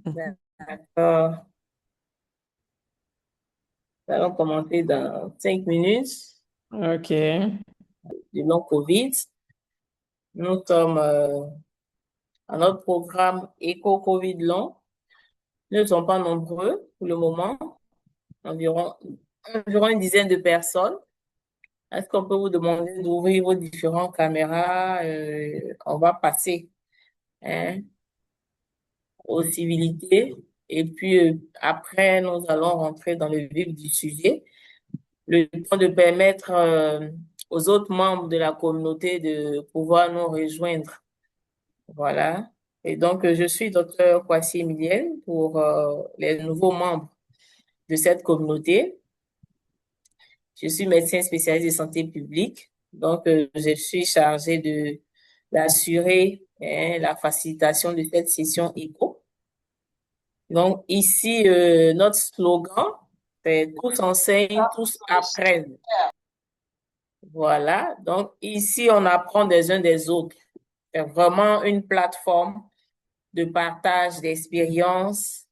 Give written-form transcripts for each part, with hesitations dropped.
D'accord. Nous allons commencer dans 5 minutes Ok. du long Covid. Nous sommes à notre programme Éco-Covid long. Nous ne sommes pas nombreux pour le moment, environ, environ une dizaine de personnes. Est-ce qu'on peut vous demander d'ouvrir vos différentes caméras? On va passer hein, aux civilités et puis après, nous allons rentrer dans le vif du sujet. Le temps de permettre aux autres membres de la communauté de pouvoir nous rejoindre. Voilà. Et donc, je suis docteur Kwasi Emilienne pour les nouveaux membres de cette communauté. Je suis médecin spécialiste de santé publique. Donc, je suis chargée d'assurer la facilitation de cette session éco. Donc, ici, notre slogan, c'est tous enseignent, tous apprennent. Voilà. Donc, ici, on apprend des uns des autres. C'est vraiment une plateforme de partage d'expériences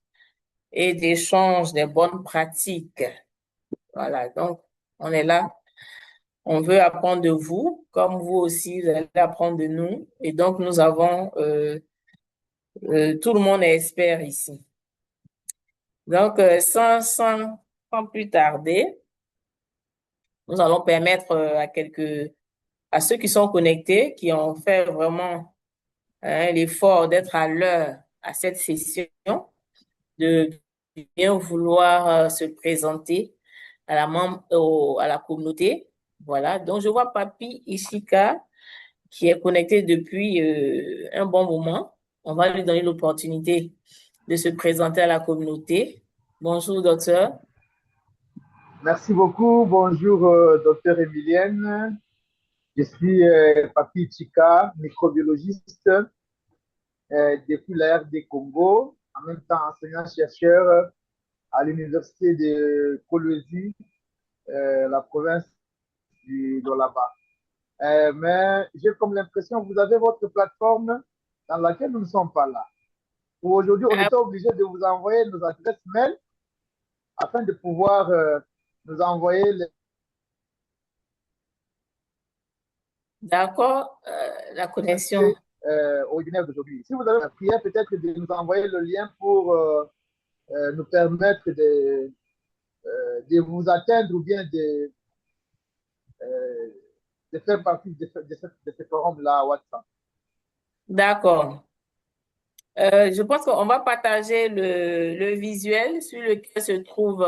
et d'échange des bonnes pratiques. Voilà. Donc, on est là. On veut apprendre de vous, comme vous aussi, vous allez apprendre de nous. Et donc, nous avons, tout le monde est expert ici. Donc, sans plus tarder, nous allons permettre à ceux qui sont connectés, qui ont fait vraiment l'effort d'être à l'heure à cette session, de bien vouloir se présenter à la communauté. Voilà. Donc, je vois Papi Ishika qui est connecté depuis un bon moment. On va lui donner l'opportunité de se présenter à la communauté. Bonjour, docteur. Merci beaucoup. Bonjour, docteur Emilienne. Je suis Papi Chika, microbiologiste depuis la RD Congo, en même temps enseignant-chercheur à l'université de Kolwezi, la province du Dolaba. Mais j'ai comme l'impression que vous avez votre plateforme dans laquelle nous ne sommes pas là. Pour aujourd'hui, on Ah, était obligé de vous envoyer nos adresses mail afin de pouvoir nous envoyer les d'accord, la connexion. originaires d'aujourd'hui. Si vous avez la prière, peut-être de nous envoyer le lien pour nous permettre de vous atteindre ou bien euh, de faire partie de ce forum-là WhatsApp. D'accord. Je pense qu'on va partager le visuel sur lequel se trouve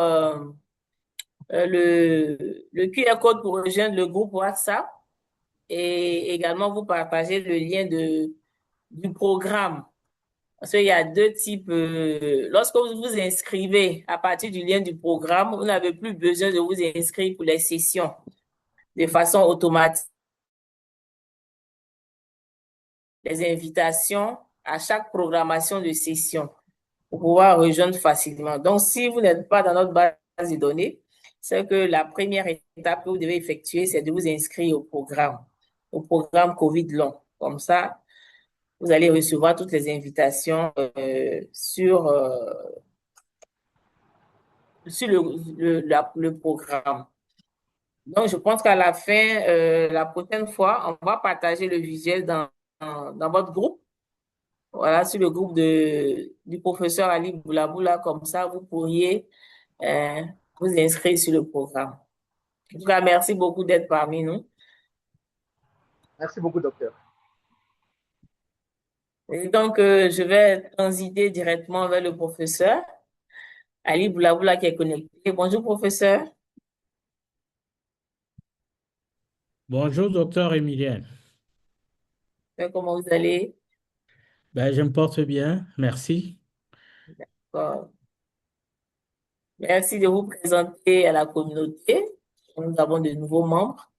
le QR code pour rejoindre le groupe WhatsApp et également vous partagez le lien du programme. Parce qu'il y a deux types. Lorsque vous vous inscrivez à partir du lien du programme, vous n'avez plus besoin de vous inscrire pour les sessions de façon automatique. Les invitations à chaque programmation de session pour pouvoir rejoindre facilement. Donc, si vous n'êtes pas dans notre base de données, c'est que la première étape que vous devez effectuer, c'est de vous inscrire au programme COVID long. Comme ça, vous allez recevoir toutes les invitations sur le programme. Donc, je pense qu'à la fin, la prochaine fois, on va partager le visuel dans votre groupe. Voilà, sur le groupe du professeur Ali Boulaboula, comme ça, vous pourriez euh, vous inscrire sur le programme. En tout cas, merci beaucoup d'être parmi nous. Merci beaucoup, docteur. Et donc, je vais transiter directement vers le professeur Ali Boulaboula qui est connecté. Bonjour, professeur. Bonjour, docteur Emilien. Comment vous allez? Ben, je me porte bien, merci. Bon, merci de vous présenter à la communauté. Nous avons de nouveaux membres.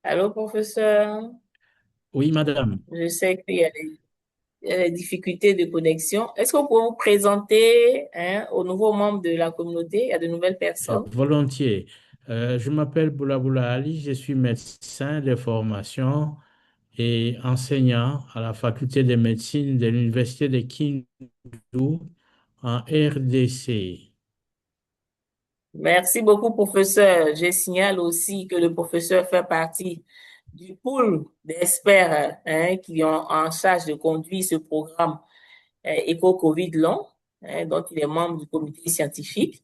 Allô, professeur. Oui, madame. Je sais qu'il y a des difficultés de connexion. Est-ce que vous pouvez vous présenter aux nouveaux membres de la communauté? Il y a de nouvelles personnes. Volontiers. Je m'appelle Boulaboula Ali, je suis médecin de formation et enseignant à la faculté de médecine de l'université de Kindu en RDC. Merci beaucoup, professeur. Je signale aussi que le professeur fait partie du pool d'experts qui ont en charge de conduire ce programme Éco-Covid long, dont il est membre du comité scientifique.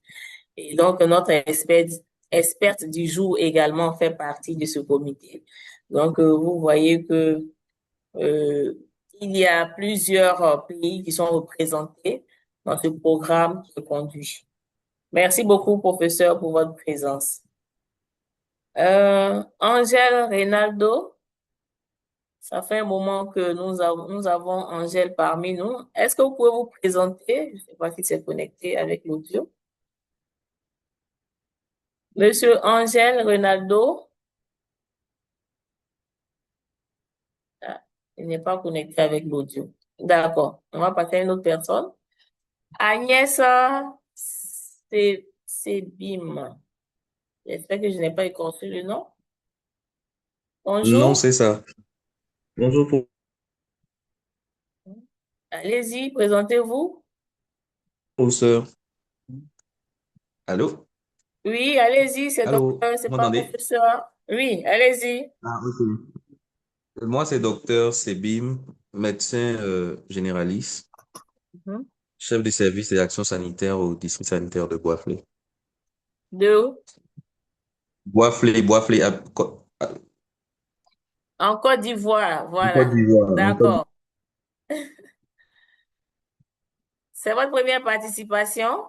Et donc, notre experte du jour également fait partie de ce comité. Donc, vous voyez que euh, il y a plusieurs pays qui sont représentés dans ce programme qui est conduit. Merci beaucoup, professeur, pour votre présence. Angèle Reynaldo, ça fait un moment que nous avons Angèle parmi nous. Est-ce que vous pouvez vous présenter? Je ne sais pas si c'est connecté avec l'audio. Monsieur Angèle Reynaldo, ah, il n'est pas connecté avec l'audio. D'accord. On va passer à une autre personne. Agnès Sebim. J'espère que je n'ai pas écorché le nom. Non, Bonjour. c'est ça. Bonjour, Allez-y, présentez-vous. professeur. Allô? Oui, allez-y, c'est Allô? docteur, Vous c'est pas m'entendez? professeur. Oui, allez-y. Ah, ok. Moi, c'est docteur Sebim, médecin généraliste, Mhm. chef de service des actions sanitaires au district sanitaire de Boisflé. Deux. Boisflé, En Côte d'Ivoire, Côte voilà. d'Ivoire. D'accord. C'est votre première participation?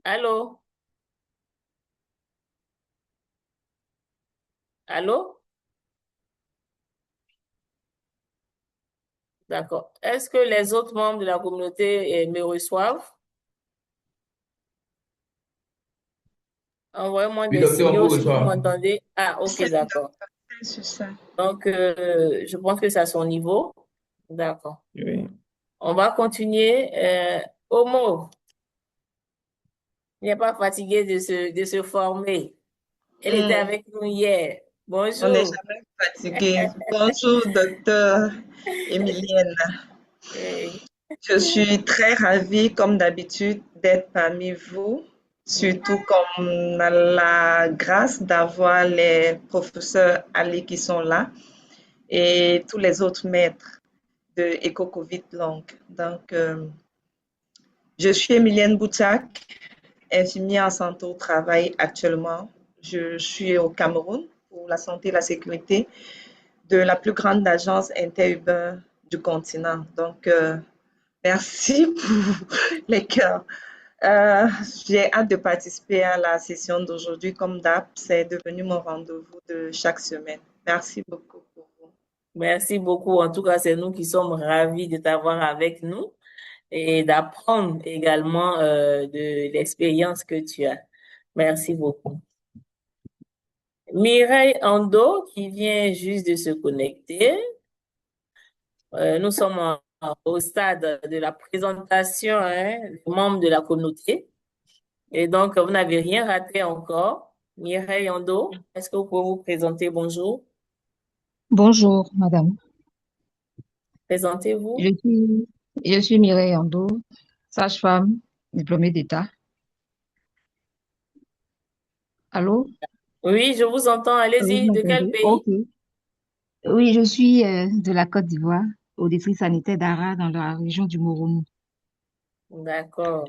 Allô? Allô? D'accord. Est-ce que les autres membres de la communauté me reçoivent? Envoyez-moi Oui, des docteur, on signaux vous si vous reçoit. m'entendez. Ah, ok, d'accord. C'est ça. Donc, je pense que c'est à son niveau. D'accord. Oui. On va continuer. Homo, il n'est pas fatigué de se former. Elle était Hmm, avec nous hier. on n'est Bonjour. jamais fatigué. Bonjour, docteur Emilienne. Oui. Je suis très ravie, comme d'habitude, d'être parmi vous, surtout comme on a la grâce d'avoir les professeurs Ali qui sont là et tous les autres maîtres de EcoCovid Long. Donc, je suis Emilienne Bouchak, infirmière en santé au travail actuellement. Je suis au Cameroun pour la santé et la sécurité de la plus grande agence interurbaine du continent. Donc, merci pour les cœurs. J'ai hâte de participer à la session d'aujourd'hui. Comme d'hab, c'est devenu mon rendez-vous de chaque semaine. Merci beaucoup pour vous. Merci beaucoup. En tout cas, c'est nous qui sommes ravis de t'avoir avec nous et d'apprendre également de l'expérience que tu as. Merci beaucoup. Mireille Ando, qui vient juste de se connecter. Nous sommes au stade de la présentation des membres de la communauté. Et donc, vous n'avez rien raté encore. Mireille Ando, est-ce que vous pouvez vous présenter? Bonjour. Bonjour, madame. Présentez-vous. Je suis, je suis Mireille Ando, sage-femme, diplômée d'État. Allô? Oui, je vous entends. Vous Allez-y. De quel m'entendez? pays? Ok. Oui, je suis de la Côte d'Ivoire, au district sanitaire d'Ara, dans la région du Moroni. D'accord.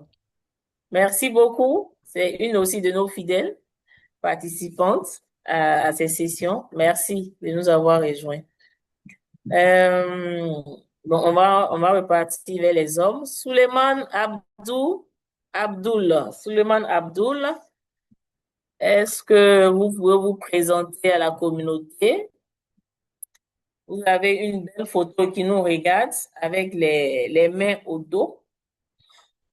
Merci beaucoup. C'est une aussi de nos fidèles participantes à ces sessions. Merci de nous avoir rejoints. Euh, bon, on va repartir vers les hommes. Souleymane Abdoul, est-ce que vous pouvez vous présenter à la communauté? Vous avez une belle photo qui nous regarde avec les mains au dos.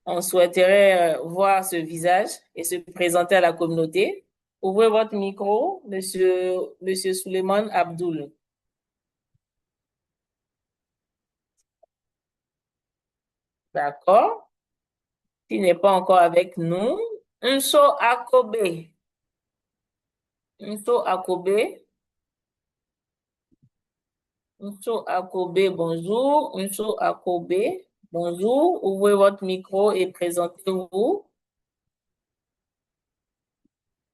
On souhaiterait voir ce visage et se présenter à la communauté. Ouvrez votre micro, monsieur Souleymane Abdoul. D'accord. qui n'est pas encore avec nous. Nso Akobe. Nso Akobe. Nso Akobe, bonjour. Nso Akobe, bonjour. Ouvrez votre micro et présentez-vous.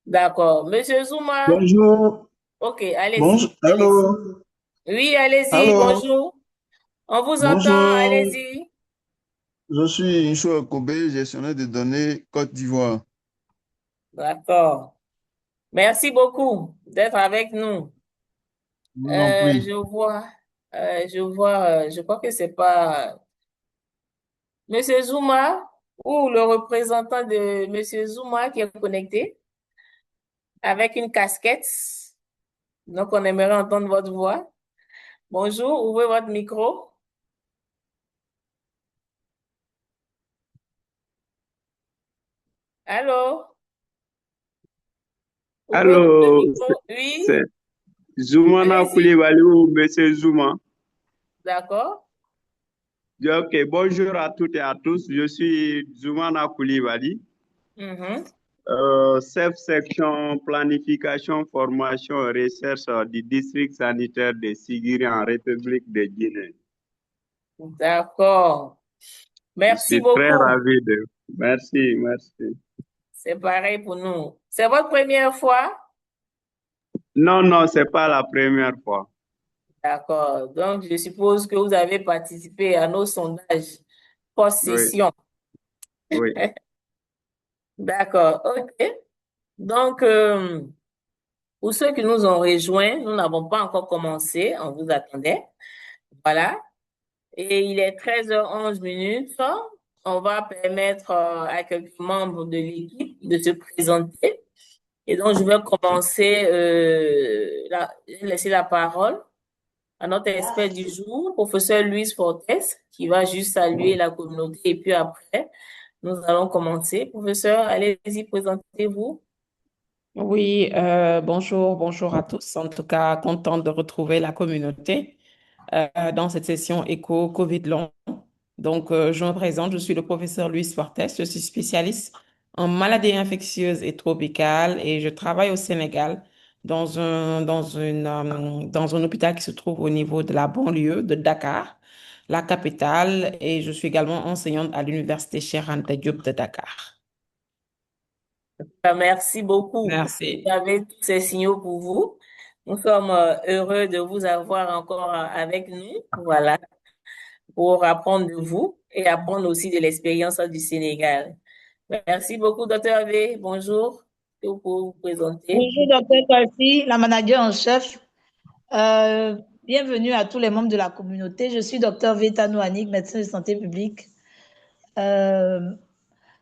D'accord. Monsieur Zuma. Bonjour. OK, allez-y. Bonjour. Allô. Oui, allez-y, Allô. bonjour. On vous entend, Bonjour. allez-y. Je suis Incho Kobe, gestionnaire de données Côte d'Ivoire. D'accord. Merci beaucoup d'être avec nous. Je vous en prie. Je crois que c'est pas Monsieur Zuma ou le représentant de Monsieur Zuma qui est connecté avec une casquette. Donc, on aimerait entendre votre voix. Bonjour, ouvrez votre micro. Allô? Ouvrez votre Allô, micro. Oui, c'est Zoumana allez-y. Koulibaly ou Monsieur Zouma. D'accord. Ok, bonjour à toutes et à tous. Je suis Zoumana Koulibaly, Mhm. chef section planification, formation et recherche du district sanitaire de Sigiri en République de Guinée. D'accord. Je Merci suis très beaucoup. ravi de. Merci, merci. C'est pareil pour nous. C'est votre première fois? Non, non, c'est pas la première fois. D'accord. Donc, je suppose que vous avez participé à nos sondages Oui, post-session. oui. D'accord. OK. Donc, pour ceux qui nous ont rejoints, nous n'avons pas encore commencé. On vous attendait. Voilà. Et il est 13h11 minutes. On va permettre à quelques membres de l'équipe de se présenter. Et donc, je vais commencer, laisser la parole à notre expert du jour, professeur Luis Fortes, qui va juste saluer la communauté. Et puis après, nous allons commencer. Professeur, allez-y, présentez-vous. Oui, bonjour à tous. En tout cas, contente de retrouver la communauté dans cette session éco Covid long. Donc, je me présente, je suis le professeur Luis Fortes, je suis spécialiste en maladies infectieuses et tropicales et je travaille au Sénégal dans un hôpital qui se trouve au niveau de la banlieue de Dakar, la capitale, et je suis également enseignante à l'université Cheikh Anta Diop de Dakar. Merci beaucoup. Vous Merci. avez tous ces signaux pour vous. Nous sommes heureux de vous avoir encore avec nous. Voilà, pour apprendre de vous et apprendre aussi de l'expérience du Sénégal. Merci beaucoup, docteur V. Bonjour. Que vous pouvez vous présenter? Bonjour, docteur Kwasi, la manager en chef. Bienvenue à tous les membres de la communauté. Je suis docteur Veta Nouanik, médecin de santé publique,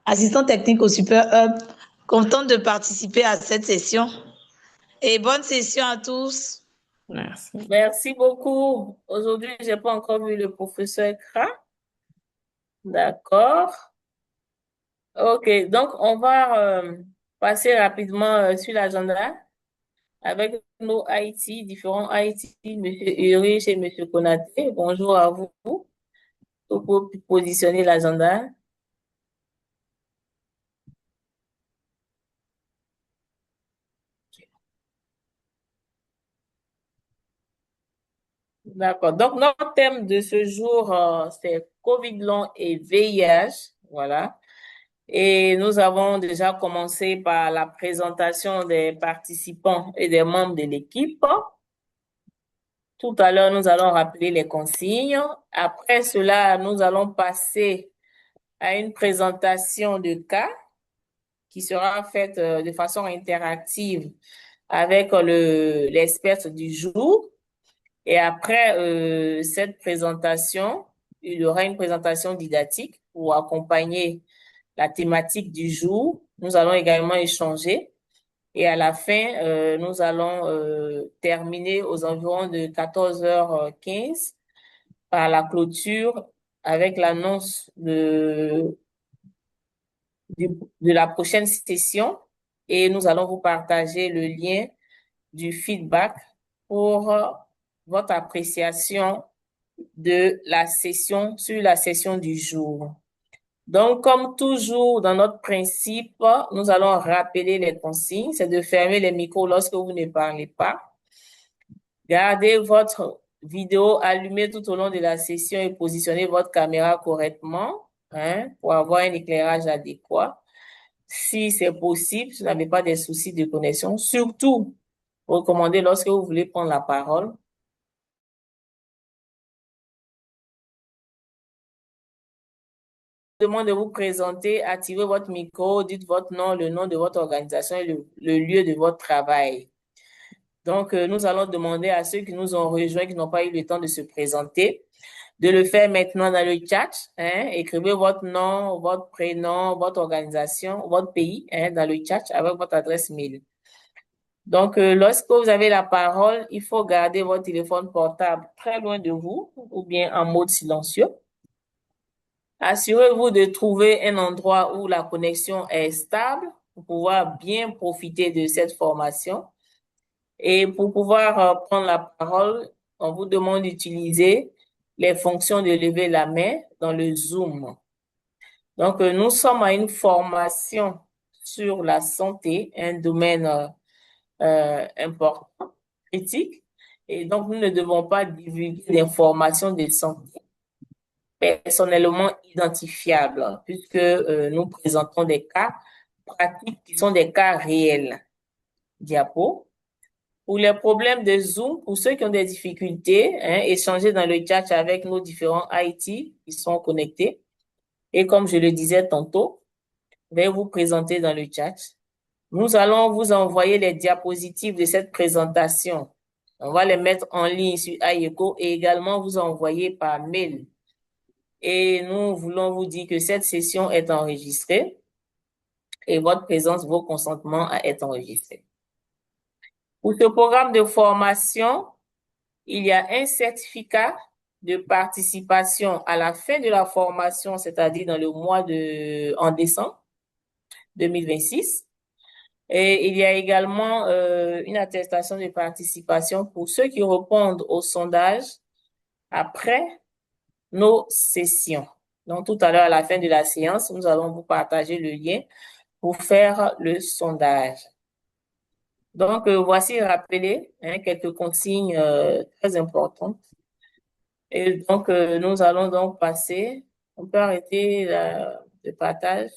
assistant technique au Super Hub. Contente de participer à cette session. Et bonne session à tous. Merci. Merci beaucoup. Aujourd'hui, j'ai pas encore vu le professeur Kra. D'accord. OK, donc on va passer rapidement sur l'agenda avec nos Haïti, différents Haïti, Monsieur Urich et Monsieur Konaté. Bonjour à vous. Pour positionner l'agenda. D'accord. Donc, notre thème de ce jour, c'est COVID long et VIH. Voilà. Et nous avons déjà commencé par la présentation des participants et des membres de l'équipe. Tout à l'heure, nous allons rappeler les consignes. Après cela, nous allons passer à une présentation de cas qui sera faite de façon interactive avec l'expert du jour. Et après cette présentation, il y aura une présentation didactique pour accompagner la thématique du jour. Nous allons également échanger. Et à la fin, nous allons terminer aux environs de 14h15 par la clôture avec l'annonce de la prochaine session. Et nous allons vous partager le lien du feedback pour votre appréciation de la session sur la session du jour. Donc, comme toujours dans notre principe, nous allons rappeler les consignes. C'est de fermer les micros lorsque vous ne parlez pas. Gardez votre vidéo allumée tout au long de la session et positionnez votre caméra correctement, pour avoir un éclairage adéquat. Si c'est possible, si vous n'avez pas des soucis de connexion, surtout, recommandez lorsque vous voulez prendre la parole. Je vous demande de vous présenter, activez votre micro, dites votre nom, le nom de votre organisation et le lieu de votre travail. Donc, nous allons demander à ceux qui nous ont rejoints, qui n'ont pas eu le temps de se présenter, de le faire maintenant dans le chat. Écrivez votre nom, votre prénom, votre organisation, votre pays dans le chat avec votre adresse mail. Donc, lorsque vous avez la parole, il faut garder votre téléphone portable très loin de vous ou bien en mode silencieux. Assurez-vous de trouver un endroit où la connexion est stable pour pouvoir bien profiter de cette formation. Et pour pouvoir prendre la parole, on vous demande d'utiliser les fonctions de lever la main dans le Zoom. Donc, nous sommes à une formation sur la santé, un domaine important, critique. Et donc, nous ne devons pas divulguer d'informations de santé personnellement identifiables, puisque nous présentons des cas pratiques qui sont des cas réels. Diapo. Pour les problèmes de Zoom, pour ceux qui ont des difficultés, échangez dans le chat avec nos différents IT qui sont connectés. Et comme je le disais tantôt, je vais vous présenter dans le chat. Nous allons vous envoyer les diapositives de cette présentation. On va les mettre en ligne sur iEco et également vous envoyer par mail. Et nous voulons vous dire que cette session est enregistrée et votre présence, vos consentements à être enregistrés. Pour ce programme de formation, il y a un certificat de participation à la fin de la formation, c'est-à-dire dans le mois en décembre 2026. Et il y a également une attestation de participation pour ceux qui répondent au sondage après nos sessions. Donc, tout à l'heure, à la fin de la séance, nous allons vous partager le lien pour faire le sondage. Donc, voici rappelé quelques consignes très importantes. Et donc, nous allons donc passer. On peut arrêter le partage.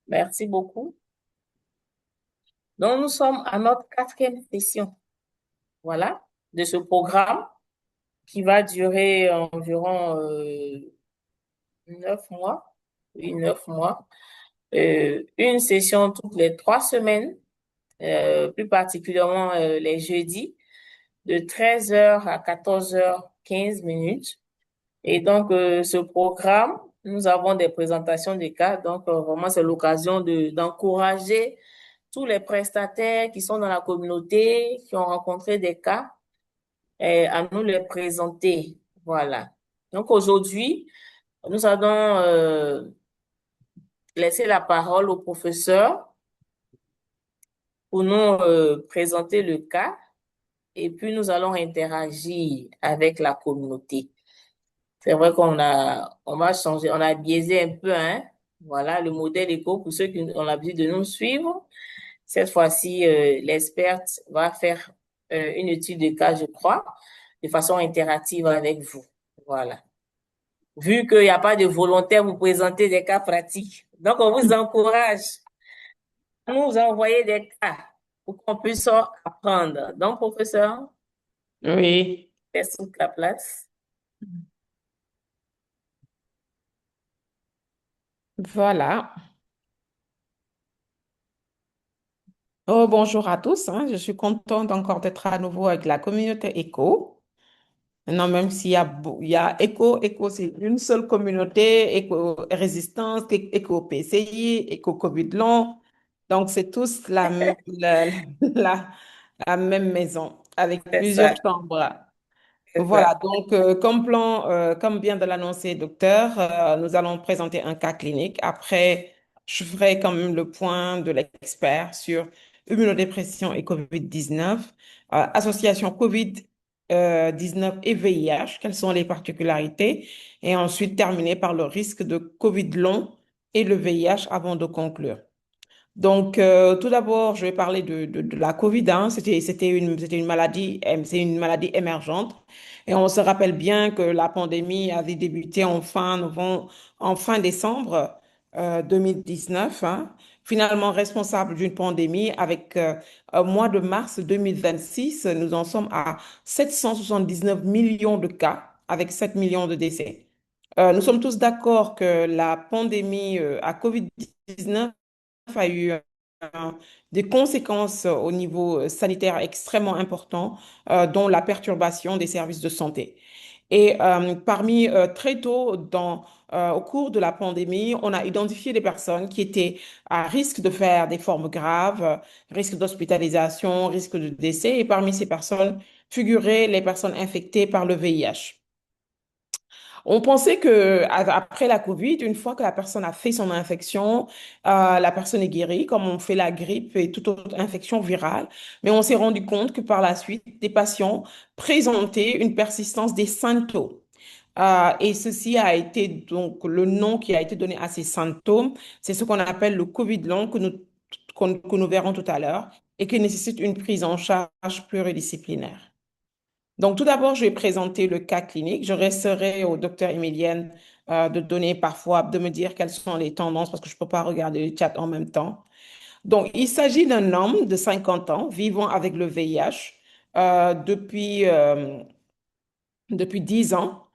Merci beaucoup. Donc, nous sommes à notre 4e session, voilà, de ce programme qui va durer environ 9 mois. Oui, 9 mois. Une session toutes les 3 semaines, plus particulièrement les jeudis, de 13h à 14h15. Et donc, ce programme, nous avons des présentations de cas. Donc, vraiment, c'est l'occasion d'encourager tous les prestataires qui sont dans la communauté, qui ont rencontré des cas, à nous les présenter. Voilà. Donc, aujourd'hui, nous allons laisser la parole au professeur pour nous présenter le cas et puis nous allons interagir avec la communauté. C'est vrai qu'on va changer, on a biaisé un peu, voilà, le modèle éco pour ceux qui ont l'habitude de nous suivre. Cette fois-ci, l'experte va faire une étude de cas, je crois, de façon interactive avec vous. Voilà. Vu qu'il n'y a pas de volontaire vous présenter des cas pratiques. Donc, on vous encourage à nous envoyer des cas pour qu'on puisse apprendre. Donc, professeur, Oui, laisse toute la place. voilà. Oh, bonjour à tous, je suis contente encore d'être à nouveau avec la communauté ECO. Non, même s'il y a, il y a ECO, c'est une seule communauté, ECO Résistance, ECO PCI, ECO Covid long. Donc, c'est tous la même maison avec C'est plusieurs ça, chambres. c'est ça. Voilà, donc comme vient de l'annoncer docteur, nous allons présenter un cas clinique. Après, je ferai quand même le point de l'expert sur immunodépression et COVID-19, association COVID COVID-19 et VIH, quelles sont les particularités, et ensuite terminer par le risque de COVID long et le VIH avant de conclure. Donc, tout d'abord, je vais parler de la COVID, hein. C'était une maladie, c'est une maladie émergente. Et on se rappelle bien que la pandémie avait débuté en fin décembre 2019, hein. Finalement responsable d'une pandémie avec au mois de mars 2026, nous en sommes à 779 millions de cas avec 7 millions de décès. Nous sommes tous d'accord que la pandémie à COVID-19 a eu des conséquences au niveau sanitaire extrêmement importantes, dont la perturbation des services de santé. Et très tôt au cours de la pandémie, on a identifié des personnes qui étaient à risque de faire des formes graves, risque d'hospitalisation, risque de décès. Et parmi ces personnes figuraient les personnes infectées par le VIH. On pensait que après la COVID, une fois que la personne a fait son infection, la personne est guérie, comme on fait la grippe et toute autre infection virale. Mais on s'est rendu compte que par la suite, des patients présentaient une persistance des symptômes. Et ceci a été donc le nom qui a été donné à ces symptômes. C'est ce qu'on appelle le COVID long que nous verrons tout à l'heure et qui nécessite une prise en charge pluridisciplinaire. Donc, tout d'abord, je vais présenter le cas clinique. Je resterai au docteur Emilienne de me dire quelles sont les tendances parce que je ne peux pas regarder le chat en même temps. Donc, il s'agit d'un homme de 50 ans vivant avec le VIH depuis 10 ans.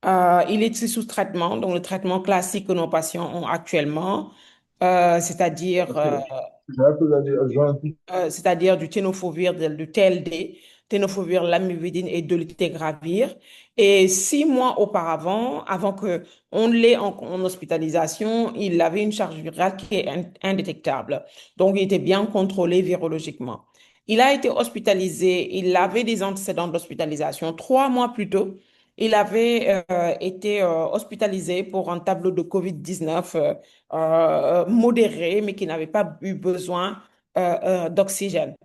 Il est sous traitement, donc le traitement classique que nos patients ont actuellement, c'est-à-dire c'est-à-dire du tenofovir, du TLD, tenofovir, lamivudine et dolutegravir. Et 6 mois auparavant, avant que on l'ait en hospitalisation, il avait une charge virale qui est indétectable. Donc, il était bien contrôlé virologiquement. Il a été hospitalisé, il avait des antécédents d'hospitalisation. 3 mois plus tôt, il avait été hospitalisé pour un tableau de COVID-19 modéré, mais qui n'avait pas eu besoin d'oxygène.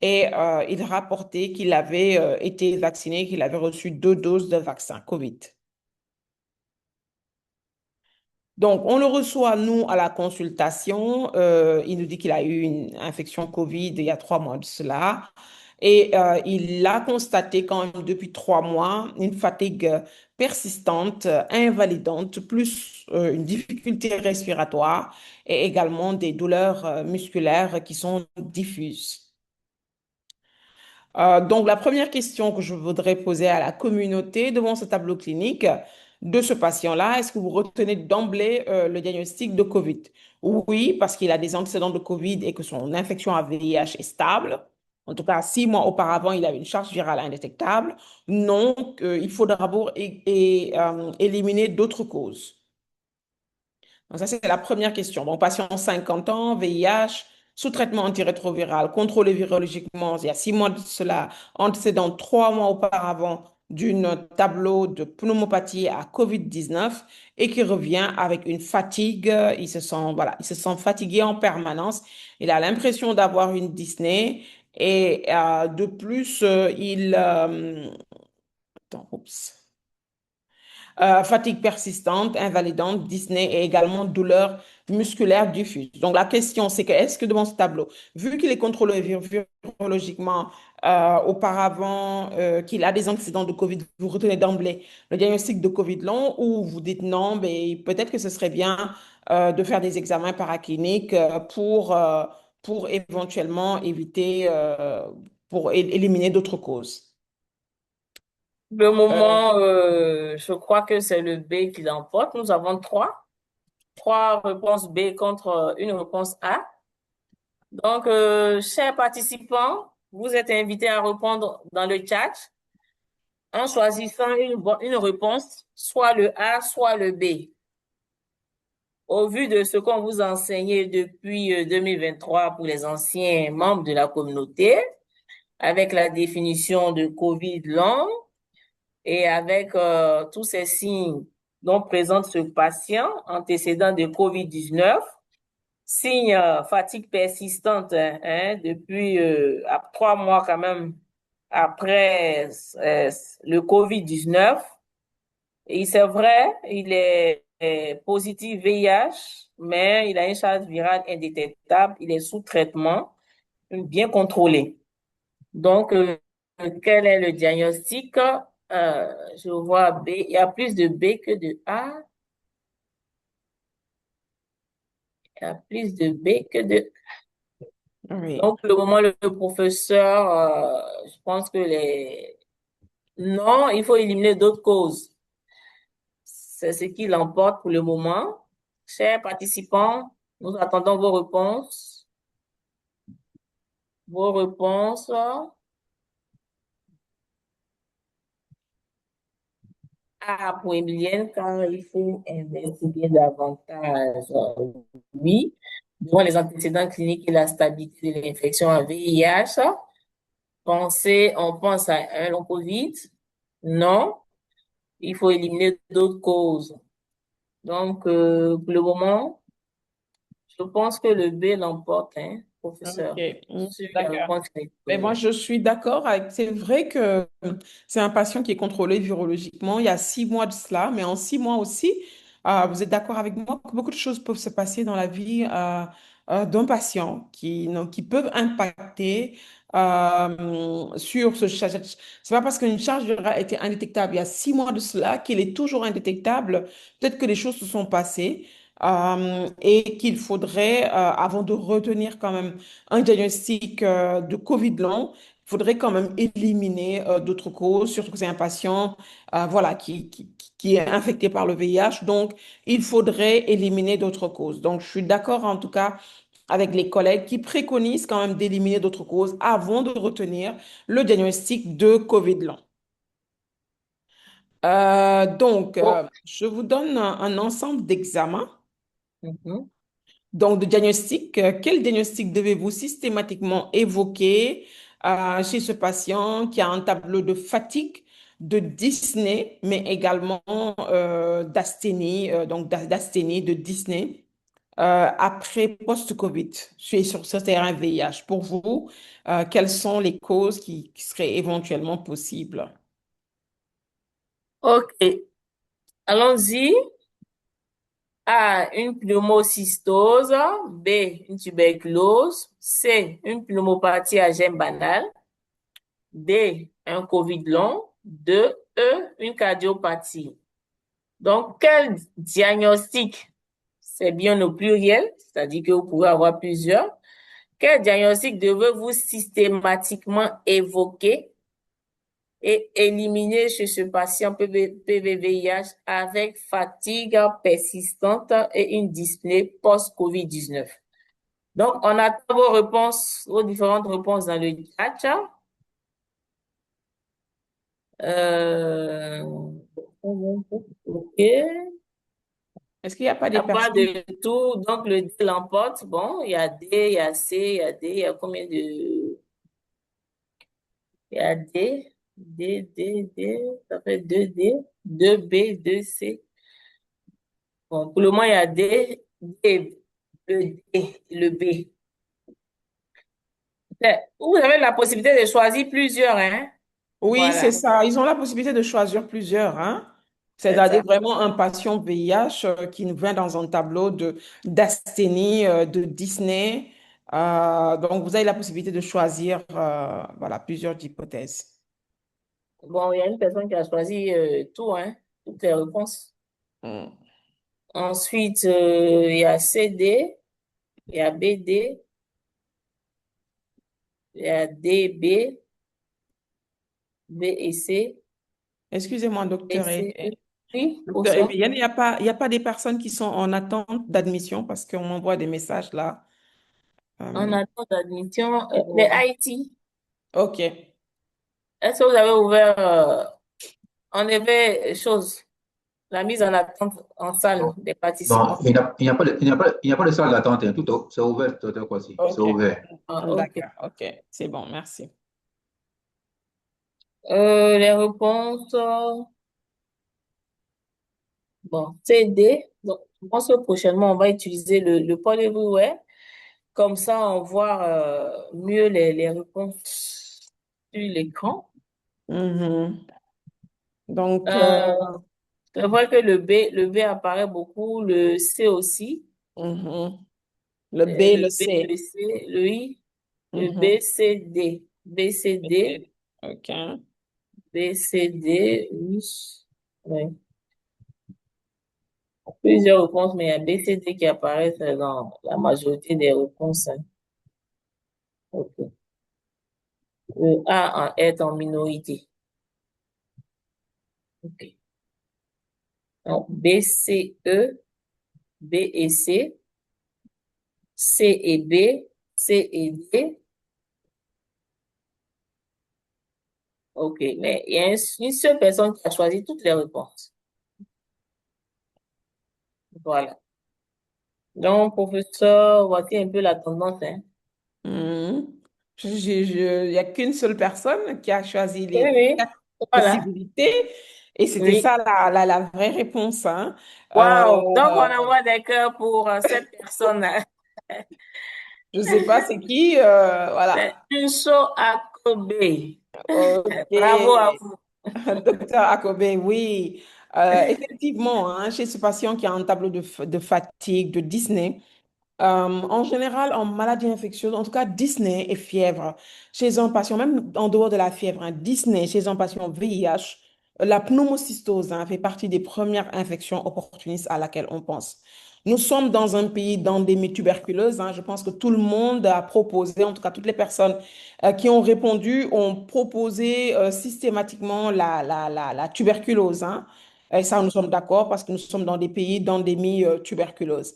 Et il rapportait qu'il avait été vacciné, qu'il avait reçu 2 doses de vaccin COVID. Donc, on le reçoit, nous, à la consultation. Il nous dit qu'il a eu une infection COVID il y a 3 mois de cela. Et il a constaté quand même depuis 3 mois une fatigue persistante, invalidante, plus une difficulté respiratoire et également des douleurs musculaires qui sont diffuses. Donc, la première question que je voudrais poser à la communauté devant ce tableau clinique de ce patient-là, est-ce que vous retenez d'emblée le diagnostic de COVID? Oui, parce qu'il a des antécédents de COVID et que son infection à VIH est stable. En tout cas, 6 mois auparavant, il avait une charge virale indétectable. Non, il faut d'abord éliminer d'autres causes. Donc ça, c'est la première question. Bon, patient 50 ans, VIH, sous traitement antirétroviral, contrôlé virologiquement, il y a 6 mois de cela, antécédent 3 mois auparavant d'une tableau de pneumopathie à COVID-19 et qui revient avec une fatigue. Voilà, il se sent fatigué en permanence. Il a l'impression d'avoir une dyspnée et de plus, attends, oups. Fatigue persistante, invalidante, dyspnée et également douleur musculaire diffuse. Donc la question, c'est que est-ce que devant ce tableau, vu qu'il est contrôlé virologiquement auparavant, qu'il a des antécédents de COVID, vous retenez d'emblée le diagnostic de COVID long ou vous dites non, mais peut-être que ce serait bien de faire des examens paracliniques pour éventuellement éviter, pour éliminer d'autres causes. Le moment, je crois que c'est le B qui l'emporte. Nous avons trois réponses B contre une réponse A. Donc, chers participants, vous êtes invités à répondre dans le chat en choisissant une réponse, soit le A, soit le B. Au vu de ce qu'on vous enseignait depuis 2023 pour les anciens membres de la communauté, avec la définition de COVID long, et avec tous ces signes dont présente ce patient antécédent de COVID-19, signes fatigue persistante depuis 3 mois quand même après le COVID-19. Et c'est vrai, il est positif VIH, mais il a une charge virale indétectable, il est sous traitement, bien contrôlé. Donc, quel est le diagnostic? Je vois B, il y a plus de B que de A. Il y a plus de B que de... Oui. Donc, pour le moment, le professeur, je pense que non, il faut éliminer d'autres causes. C'est ce qui l'emporte pour le moment. Chers participants, nous attendons vos réponses. Vos réponses. A pour Emilienne, car il faut investiguer davantage. Oui, devant les antécédents cliniques et la stabilité de l'infection à VIH. On pense à un long COVID. Non, il faut éliminer d'autres causes. Donc, pour le moment, je pense que le B l'emporte, hein, professeur. Ok, Sur la d'accord. réponse Mais moi, je suis d'accord avec. C'est vrai que c'est un patient qui est contrôlé virologiquement il y a 6 mois de cela, mais en 6 mois aussi, vous êtes d'accord avec moi que beaucoup de choses peuvent se passer dans la vie d'un patient qui peuvent impacter sur ce charge. C'est pas parce qu'une charge virale était indétectable il y a 6 mois de cela qu'elle est toujours indétectable. Peut-être que les choses se sont passées. Et qu'il faudrait, avant de retenir quand même un diagnostic de COVID long, il faudrait quand même éliminer d'autres causes, surtout que c'est un patient voilà, qui est infecté par le VIH. Donc, il faudrait éliminer d'autres causes. Donc, je suis d'accord en tout cas avec les collègues qui préconisent quand même d'éliminer d'autres causes avant de retenir le diagnostic de COVID long. Oh. Je vous donne un ensemble d'examens. Mhm. Donc, de diagnostic, quel diagnostic devez-vous systématiquement évoquer chez ce patient qui a un tableau de fatigue, de dyspnée, mais également d'asthénie, d'asthénie, de dyspnée, après post-COVID, sur ce terrain VIH. Pour vous, quelles sont les causes qui seraient éventuellement possibles? OK, allons-y. A, une pneumocystose. B, une tuberculose. C, une pneumopathie à gemme banale. D, un COVID long. 2, E, une cardiopathie. Donc, quel diagnostic? C'est bien au pluriel, c'est-à-dire que vous pouvez avoir plusieurs. Quel diagnostic devez-vous systématiquement évoquer et éliminer chez ce patient PVVIH avec fatigue persistante et une dyspnée post-COVID-19? Donc, on attend vos réponses, vos différentes réponses dans le chat. OK. Est-ce qu'il n'y a pas Il n'y des a pas personnes? de tout, donc le D l'emporte. Bon, il y a D, il y a C, il y a D, il y a combien de... Il y a D, ça fait 2D, 2B, 2C. Bon, pour le moment, il y a le B. Vous avez la possibilité de choisir plusieurs, hein? Oui, c'est Voilà, ça. Ils ont la possibilité de choisir plusieurs, hein. c'est C'est-à-dire ça. vraiment un patient VIH qui nous vient dans un tableau d'asthénie, de Disney. Donc, vous avez la possibilité de choisir voilà, plusieurs hypothèses. Bon, il y a une personne qui a choisi tout, hein? Toutes les réponses. Hmm. Ensuite, il y a CD, il y a BD, il y a DB, B et C, Excusez-moi, B, C, E. Oui, au docteur son. Emilienne, il y a pas des personnes qui sont en attente d'admission parce qu'on m'envoie des messages là. En Euh, attente d'admission, les ouais. IT. OK. Est-ce que vous avez ouvert, en effet, la mise en attente en salle Non, des non, participants? il n'y a pas de, il n'y a pas de salle d'attente, hein, c'est ouvert, tout est quoi-ci, c'est OK. ouvert. Ah, OK. D'accord. OK. C'est bon, merci. Les réponses, bon, C, D. Donc, je pense que prochainement, on va utiliser le Paul Everywhere. Comme ça, on voit mieux les réponses. l'écran. Donc, C'est vrai que le B apparaît beaucoup, le C aussi, le B, le le B, le C. C, le I, le B, C, D. B, C, D, OK. B, C, D, oui. Oui. Plusieurs réponses, mais il y a B, C, D qui apparaissent dans la majorité des réponses, hein. OK. Le est en minorité. OK. Donc, B, C, E, B et C, C et B, C et D. OK. Mais il y a une seule personne qui a choisi toutes les réponses. Voilà. Donc, professeur, voici un peu la tendance, hein. Il n'y a qu'une seule personne qui a choisi Oui, les oui. quatre Voilà. possibilités et c'était Oui. ça la vraie réponse, hein. Wow. Donc, on envoie des cœurs pour cette personne. Je ne sais pas c'est qui, C'est voilà. Tunso Akobe. OK. Bravo à vous. Docteur Akobe, oui. Effectivement, hein, chez ce patient qui a un tableau de fatigue, de dyspnée, en général, en maladie infectieuse, en tout cas dyspnée et fièvre, chez un patient, même en dehors de la fièvre, hein, dyspnée chez un patient VIH, la pneumocystose, hein, fait partie des premières infections opportunistes à laquelle on pense. Nous sommes dans un pays d'endémie tuberculeuse, hein. Je pense que tout le monde a proposé, en tout cas toutes les personnes qui ont répondu, ont proposé systématiquement la tuberculose, hein. Et ça, nous sommes d'accord parce que nous sommes dans des pays d'endémie tuberculeuse.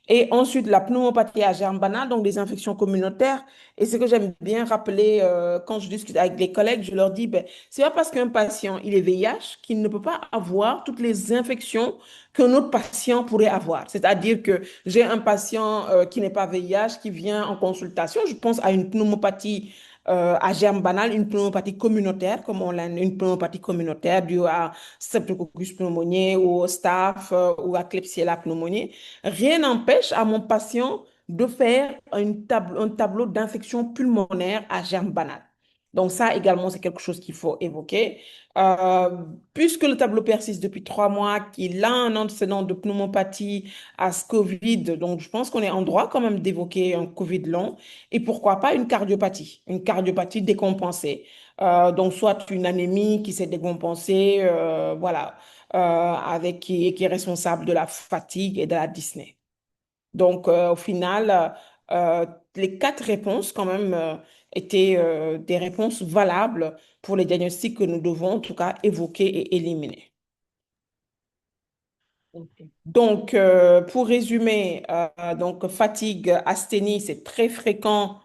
Et ensuite, la pneumopathie à germe banal, donc des infections communautaires. Et ce que j'aime bien rappeler quand je discute avec les collègues, je leur dis, ben, c'est pas parce qu'un patient, il est VIH qu'il ne peut pas avoir toutes les infections qu'un autre patient pourrait avoir. C'est-à-dire que j'ai un patient qui n'est pas VIH, qui vient en consultation, je pense à une pneumopathie à germe banal, une pneumopathie communautaire, comme on l'a, une pneumopathie communautaire due à Streptococcus pneumoniae ou au staph ou à Klebsiella pneumoniae. Rien n'empêche à mon patient de faire un tableau d'infection pulmonaire à germe banal. Donc ça également, c'est quelque chose qu'il faut évoquer. Euh, Puisque le tableau persiste depuis 3 mois, qu'il a un antécédent de pneumopathie à ce Covid, donc je pense qu'on est en droit quand même d'évoquer un Covid long. Et pourquoi pas une cardiopathie décompensée. Donc soit une anémie qui s'est décompensée, voilà, qui est responsable de la fatigue et de la dyspnée. Donc, au final, les quatre réponses, quand même, étaient des réponses valables pour les diagnostics que nous devons, en tout cas, évoquer et éliminer. OK. Donc, pour résumer, donc fatigue, asthénie, c'est très fréquent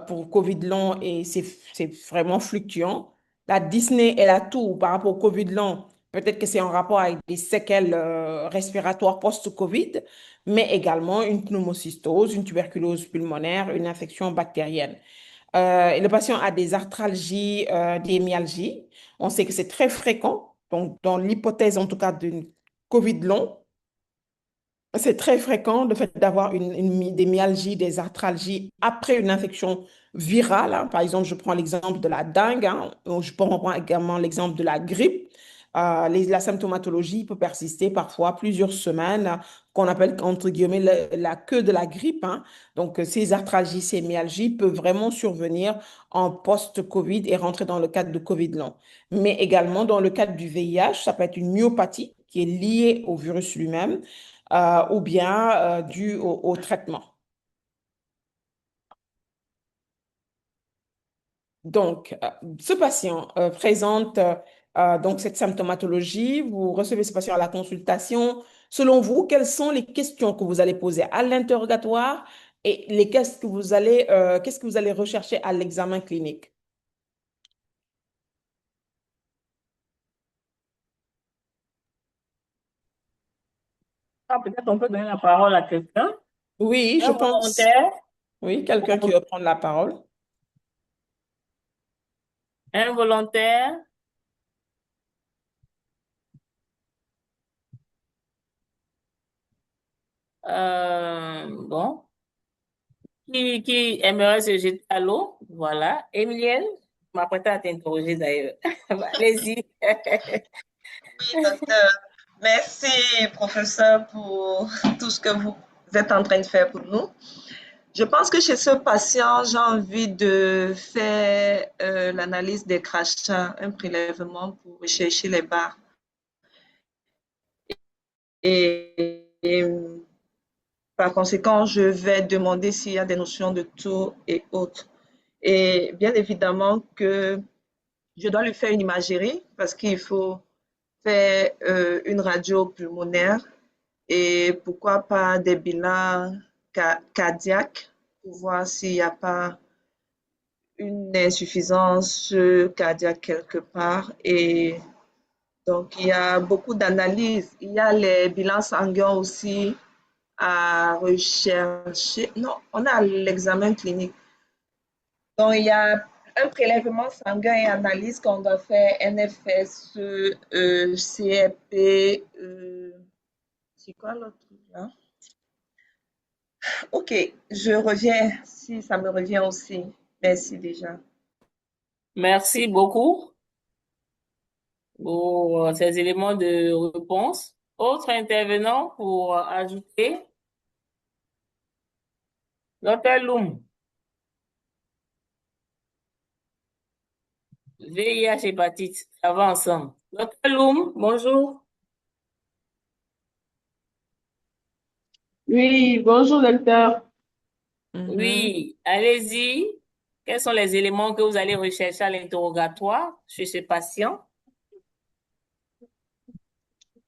pour Covid long et c'est vraiment fluctuant. La dyspnée et la toux par rapport au Covid long, peut-être que c'est en rapport avec des séquelles respiratoires post-Covid, mais également une pneumocystose, une tuberculose pulmonaire, une infection bactérienne. Et le patient a des arthralgies, des myalgies. On sait que c'est très fréquent. Donc, dans l'hypothèse, en tout cas, d'une Covid long, c'est très fréquent le fait d'avoir des myalgies, des arthralgies après une infection virale, hein. Par exemple, je prends l'exemple de la dengue, hein, ou je peux reprendre également l'exemple de la grippe. La symptomatologie peut persister parfois plusieurs semaines, qu'on appelle entre guillemets la queue de la grippe, hein. Donc, ces arthralgies, ces myalgies peuvent vraiment survenir en post-Covid et rentrer dans le cadre de Covid long. Mais également dans le cadre du VIH, ça peut être une myopathie qui est liée au virus lui-même ou bien dû au traitement. Donc, ce patient présente donc cette symptomatologie, vous recevez ce patient à la consultation. Selon vous, quelles sont les questions que vous allez poser à l'interrogatoire et qu'est-ce que vous allez rechercher à l'examen clinique? Ah, peut-être on peut donner la parole à quelqu'un. Oui, je Un pense. volontaire. Oui, quelqu'un qui veut prendre la parole. Un volontaire. Bon. Qui aimerait se jeter à l'eau? Voilà. Emilienne? m'apprêtais à t'interroger d'ailleurs. Allez-y. Oui, docteur. Merci, professeur, pour tout ce que vous êtes en train de faire pour nous. Je pense que chez ce patient, j'ai envie de faire l'analyse des crachats, un prélèvement pour rechercher les barres. Et par conséquent, je vais demander s'il y a des notions de tour et autres. Et bien évidemment que je dois lui faire une imagerie parce qu'il faut faire une radio pulmonaire et pourquoi pas des bilans cardiaques pour voir s'il n'y a pas une insuffisance cardiaque quelque part. Et donc, il y a beaucoup d'analyses. Il y a les bilans sanguins aussi à rechercher. Non, on a l'examen clinique. Donc, il y a un prélèvement sanguin et analyse qu'on doit faire, NFS, CRP, c'est quoi l'autre truc là? Ok, je reviens si ça me revient aussi. Merci déjà. Merci beaucoup pour ces éléments de réponse. Autre intervenant pour ajouter? Docteur Loum. VIH hépatite, ça va ensemble. Docteur Loum, bonjour. Oui, bonjour docteur. Oui, allez-y. Quels sont les éléments que vous allez rechercher à l'interrogatoire chez ce patient?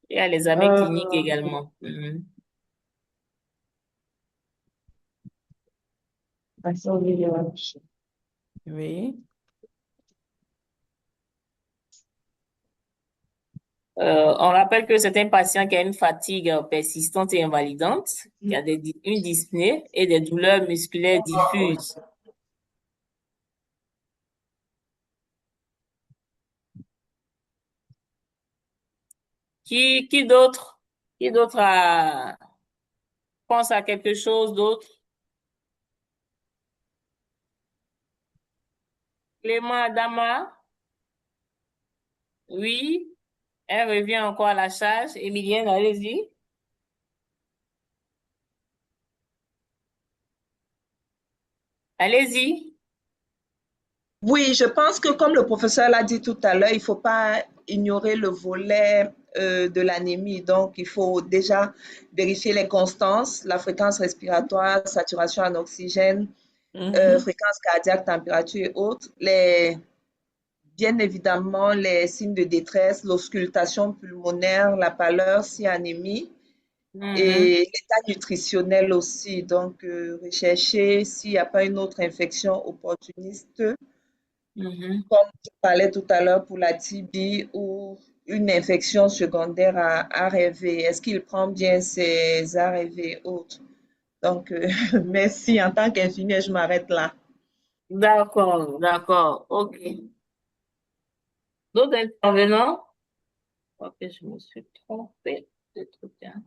Et à l'examen clinique également. Oui. On rappelle que c'est un patient qui a une fatigue persistante et invalidante, qui a une dyspnée et des douleurs musculaires diffuses. Qui d'autre? Qui d'autre pense à quelque chose d'autre? Clément Adama? Oui. Elle revient encore à la charge. Emilienne, allez-y. Allez-y. Oui, je pense que comme le professeur l'a dit tout à l'heure, il ne faut pas ignorer le volet de l'anémie. Donc, il faut déjà vérifier les constances, la fréquence respiratoire, saturation en oxygène, fréquence cardiaque, température et autres. Bien évidemment, les signes de détresse, l'auscultation pulmonaire, la pâleur, si anémie, et l'état nutritionnel aussi. Donc, rechercher s'il n'y a pas une autre infection opportuniste, comme je parlais tout à l'heure pour la TB ou une infection secondaire à ARV. Est-ce qu'il prend bien ses ARV et autres? Donc, merci. En tant qu'infirmière, je m'arrête là. D'accord, d'accord. OK. D'autres intervenants? Ok, je me suis trompée de truc, hein.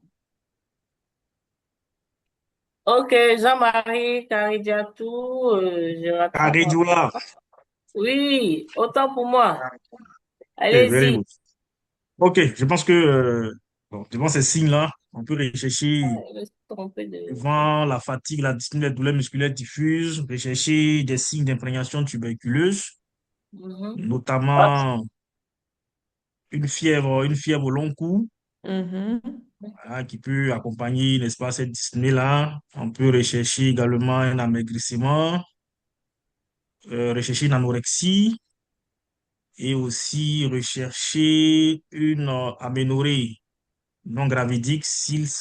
Ok, Jean-Marie Caridiatou, je rattrape. Caridiola. Oui, autant pour moi. Okay, very Allez-y. good. Ok, je pense que bon, devant ces signes-là, on peut rechercher Je me suis trompée de... devant la fatigue, la dyspnée, les douleurs musculaires diffuses, rechercher des signes d'imprégnation tuberculeuse, notamment une fièvre au long cours, voilà, qui peut accompagner, n'est-ce pas, cette dyspnée-là. On peut rechercher également un amaigrissement, rechercher une anorexie et aussi rechercher une aménorrhée non gravidique.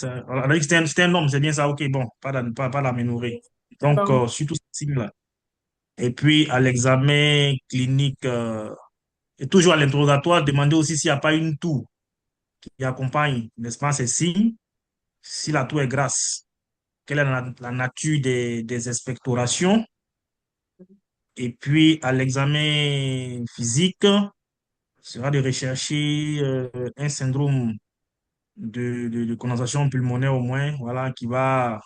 Alors, c'est un homme, c'est bien ça, ok, bon, pas l'aménorrhée. Donc, surtout ces signes-là. Et puis, à l'examen clinique, et toujours à l'interrogatoire, demander aussi s'il n'y a pas une toux qui accompagne, n'est-ce pas, ces signes. Si la toux est grasse, quelle est la nature des expectorations. Et puis, à l'examen physique, sera de rechercher un syndrome de condensation pulmonaire au moins, voilà, qui va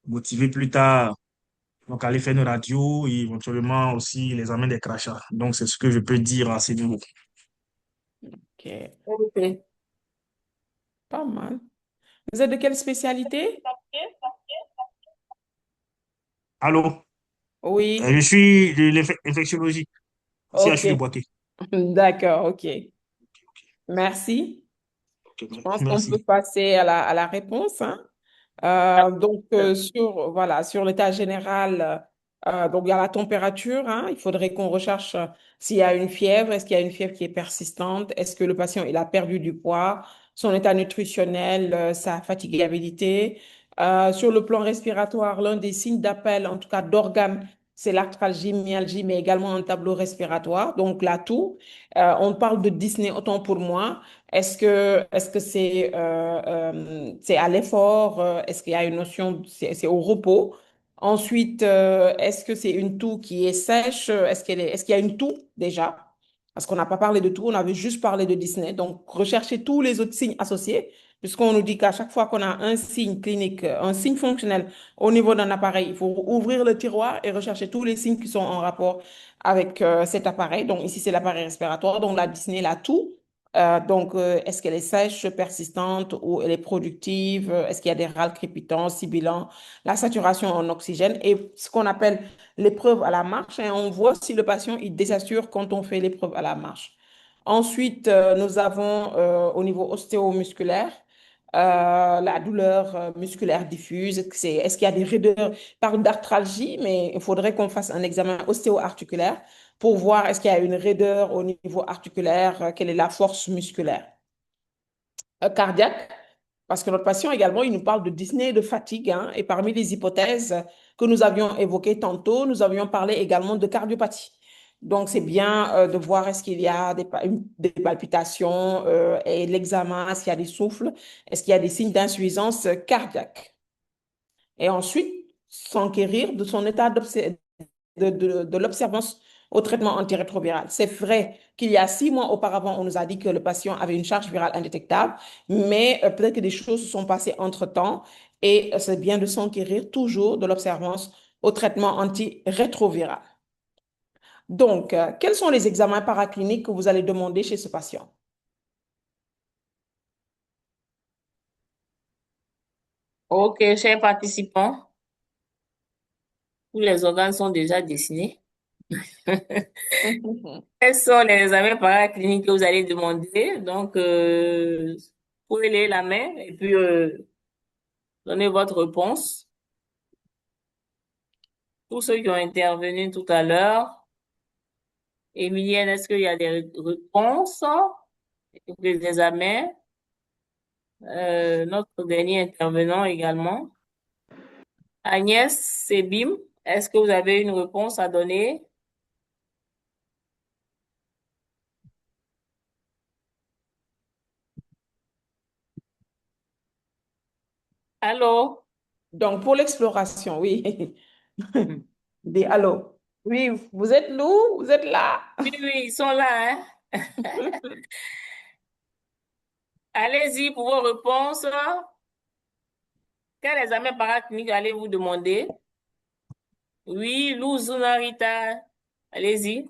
motiver plus tard Donc, aller faire une radio et éventuellement aussi l'examen des crachats. Donc, c'est ce que je peux dire à ce niveau. OK, Ok. pas mal. Vous êtes de quelle spécialité? Allô? Oui, Je suis de l'infectiologie, OK. CHU de Boaké. D'accord, OK. Merci. Ok, Je pense qu'on peut merci. passer à la réponse, hein. Donc, sur l'état général, donc il y a la température, hein. Il faudrait qu'on recherche s'il y a une fièvre, est-ce qu'il y a une fièvre qui est persistante, est-ce que le patient il a perdu du poids, son état nutritionnel, sa fatigabilité. Sur le plan respiratoire, l'un des signes d'appel, en tout cas d'organes, c'est l'arthralgie, myalgie, mais également un tableau respiratoire, donc la toux. On parle de dyspnée, autant pour moi. Est-ce que c'est à l'effort? Est-ce qu'il y a une notion, c'est au repos? Ensuite, est-ce que c'est une toux qui est sèche? Est-ce qu'il y a une toux déjà? Parce qu'on n'a pas parlé de toux, on avait juste parlé de dyspnée. Donc, rechercher tous les autres signes associés, puisqu'on nous dit qu'à chaque fois qu'on a un signe clinique, un signe fonctionnel au niveau d'un appareil, il faut ouvrir le tiroir et rechercher tous les signes qui sont en rapport avec cet appareil. Donc, ici, c'est l'appareil respiratoire, donc la dyspnée, la toux. Est-ce qu'elle est sèche, persistante ou elle est productive? Est-ce qu'il y a des râles crépitants, sibilants? La saturation en oxygène et ce qu'on appelle l'épreuve à la marche. Et on voit si le patient il désassure quand on fait l'épreuve à la marche. Ensuite, nous avons au niveau ostéomusculaire la douleur musculaire diffuse. Est-ce qu'il y a des raideurs? Je parle d'arthralgie, mais il faudrait qu'on fasse un examen ostéo-articulaire pour voir est-ce qu'il y a une raideur au niveau articulaire, quelle est la force musculaire. Cardiaque, parce que notre patient également, il nous parle de dyspnée et de fatigue, hein, et parmi les hypothèses que nous avions évoquées tantôt, nous avions parlé également de cardiopathie. Donc, c'est bien de voir est-ce qu'il y a des palpitations et l'examen, est-ce qu'il y a des souffles, est-ce qu'il y a des signes d'insuffisance cardiaque. Et ensuite, s'enquérir de son état de l'observance au traitement antirétroviral. C'est vrai qu'il y a 6 mois auparavant, on nous a dit que le patient avait une charge virale indétectable, mais peut-être que des choses se sont passées entre-temps et c'est bien de s'enquérir toujours de l'observance au traitement antirétroviral. Donc, quels sont les examens paracliniques que vous allez demander chez ce patient? Ok, chers participants, tous les organes sont déjà dessinés. Quels sont les examens paracliniques que vous allez demander? Donc, vous pouvez lever la main et puis donner votre réponse. Tous ceux qui ont intervenu tout à l'heure, Emilienne, est-ce qu'il y a des réponses pour les examens? Notre dernier intervenant également. Agnès Sebim, est-ce que vous avez une réponse à donner? Allô? Donc, pour l'exploration, oui. Des allô. Oui, vous êtes où? Vous êtes là? Oui, oui, ils sont là, hein? Allez-y pour vos réponses. Quel examen paraclinique allez-vous demander? Oui, Luz Narita. Allez-y.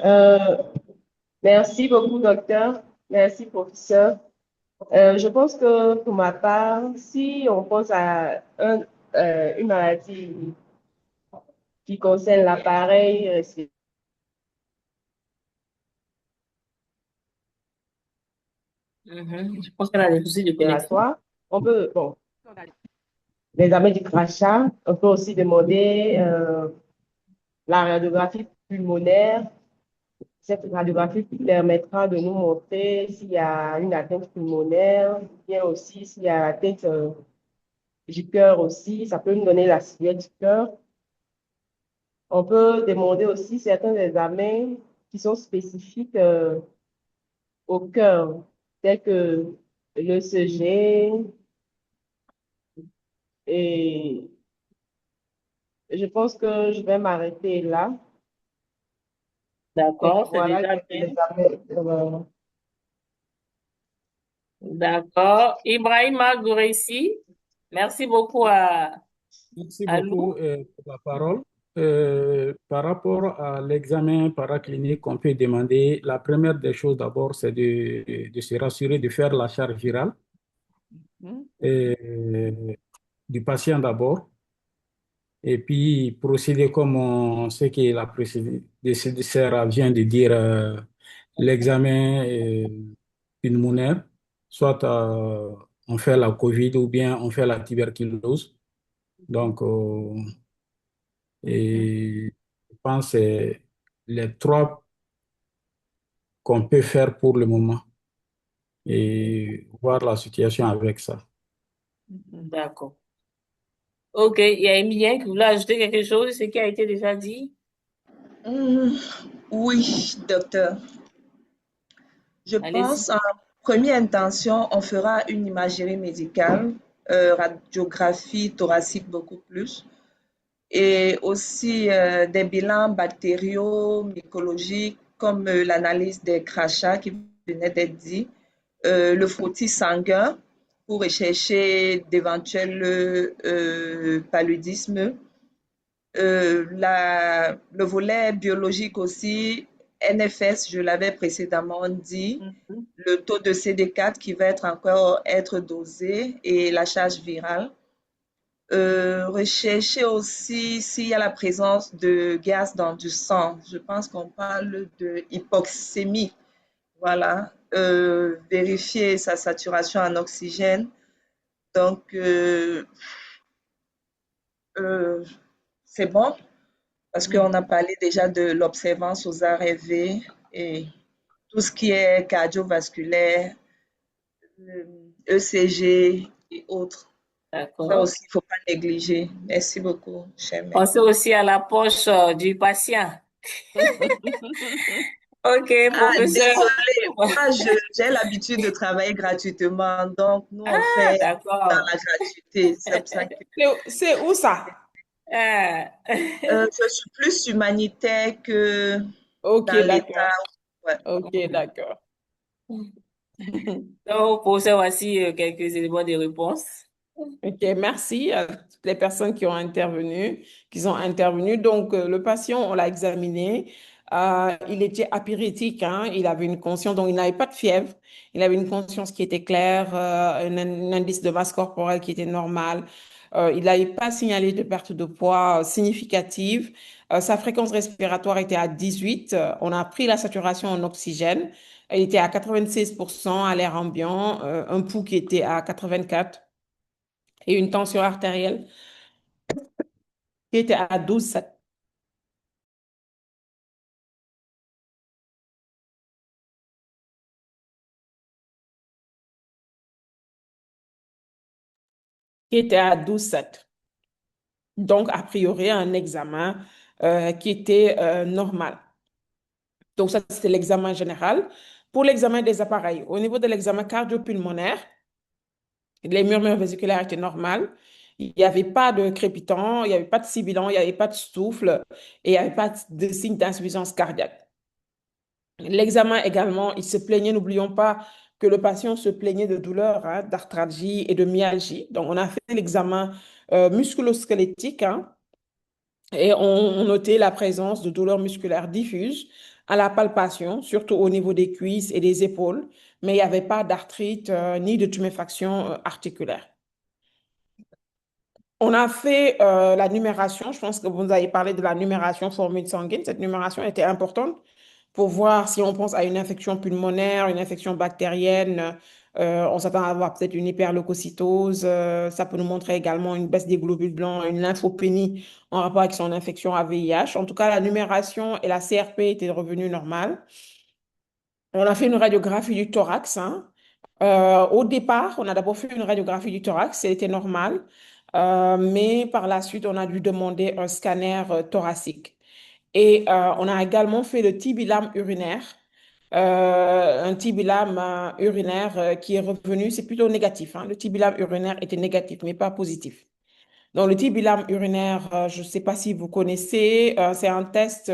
Euh, Merci beaucoup, docteur. Merci, professeur. Je pense que pour ma part, si on pense à une maladie qui concerne l'appareil Je pense qu'elle a des soucis de connexion. respiratoire, on peut, bon, l'examen du crachat, on peut aussi demander la radiographie pulmonaire. Cette radiographie permettra de nous montrer s'il y a une atteinte pulmonaire, bien aussi s'il y a atteinte du cœur aussi. Ça peut nous donner la silhouette du cœur. On peut demander aussi certains examens qui sont spécifiques au cœur, tels que l'ECG. Et je pense que je vais m'arrêter là. D'accord, c'est Voilà déjà quelques bien. examens. D'accord. Ibrahima Gouressi, merci beaucoup à Merci beaucoup Allô? pour la parole. Par rapport à l'examen paraclinique qu'on peut demander, la première des choses d'abord, c'est de se rassurer de faire la charge virale Mhm. du patient d'abord, et puis procéder comme on sait que la prédécesseur vient de dire, l'examen pulmonaire, soit on fait la COVID ou bien on fait la tuberculose. Donc, et je pense que c'est les trois qu'on peut faire pour le moment et voir la situation avec ça. D'accord. OK, il y a Emilien qui voulait ajouter quelque chose, ce qui a été déjà dit. Oui, docteur. Je Allez-y. pense, en première intention, on fera une imagerie médicale, radiographie thoracique beaucoup plus, et aussi des bilans bactériaux, mycologiques, comme l'analyse des crachats qui venait d'être dit, le frottis sanguin pour rechercher d'éventuels paludismes, le volet biologique aussi, NFS, je l'avais précédemment dit, le taux de CD4 qui va être dosé et la charge virale. Rechercher aussi s'il y a la présence de gaz dans du sang. Je pense qu'on parle de hypoxémie. Voilà. Vérifier sa saturation en oxygène. Donc, c'est bon parce qu'on a parlé déjà de l'observance aux ARV et tout ce qui est cardiovasculaire, ECG et autres. Ça D'accord. aussi, il ne faut pas négliger. Merci beaucoup, cher maître. Pensez aussi à la poche du patient. OK, Ah, professeur. désolé, moi, j'ai l'habitude de travailler gratuitement, donc nous, on Ah, fait dans d'accord. la gratuité. C'est pour ça que C'est où ça? Ah. je suis plus humanitaire que Ok, dans l'État. d'accord. Ouais. Ok, d'accord. Donc, professeur, voici quelques éléments de réponse. Ok, merci à toutes les personnes qui ont intervenu, qui sont intervenues. Donc, le patient, on l'a examiné. Il était apyrétique, hein, il avait une conscience, donc il n'avait pas de fièvre. Il avait une conscience qui était claire, un indice de masse corporelle qui était normal. Il n'avait pas signalé de perte de poids significative. Sa fréquence respiratoire était à 18. On a pris la saturation en oxygène. Elle était à 96% à l'air ambiant, un pouls qui était à 84 et une tension artérielle qui était à 12,7. Qui était à 12,7. Donc, a priori, un examen qui était normal. Donc, ça, c'était l'examen général. Pour l'examen des appareils, au niveau de l'examen cardio-pulmonaire, les murmures vésiculaires étaient normales. Il n'y avait pas de crépitant, il n'y avait pas de sibilant, il n'y avait pas de souffle et il n'y avait pas de signe d'insuffisance cardiaque. L'examen également, il se plaignait, n'oublions pas que le patient se plaignait de douleurs, hein, d'arthralgie et de myalgie. Donc, on a fait l'examen musculo-squelettique, hein, et on notait la présence de douleurs musculaires diffuses à la palpation, surtout au niveau des cuisses et des épaules, mais il n'y avait pas d'arthrite ni de tuméfaction articulaire. On a fait la numération, je pense que vous avez parlé de la numération formule sanguine. Cette numération était importante pour voir si on pense à une infection pulmonaire, une infection bactérienne. On s'attend à avoir peut-être une hyperleucocytose. Ça peut nous montrer également une baisse des globules blancs, une lymphopénie en rapport avec son infection à VIH. En tout cas, la numération et la CRP étaient revenues normales. On a fait une radiographie du thorax, hein. Au départ, on a d'abord fait une radiographie du thorax, c'était normal. Mais par la suite, on a dû demander un scanner thoracique. Et on a également fait le tibilam urinaire, un tibilam urinaire qui est revenu, c'est plutôt négatif, hein. Le tibilam urinaire était négatif, mais pas positif. Donc, le tibilam urinaire, je ne sais pas si vous connaissez, c'est un test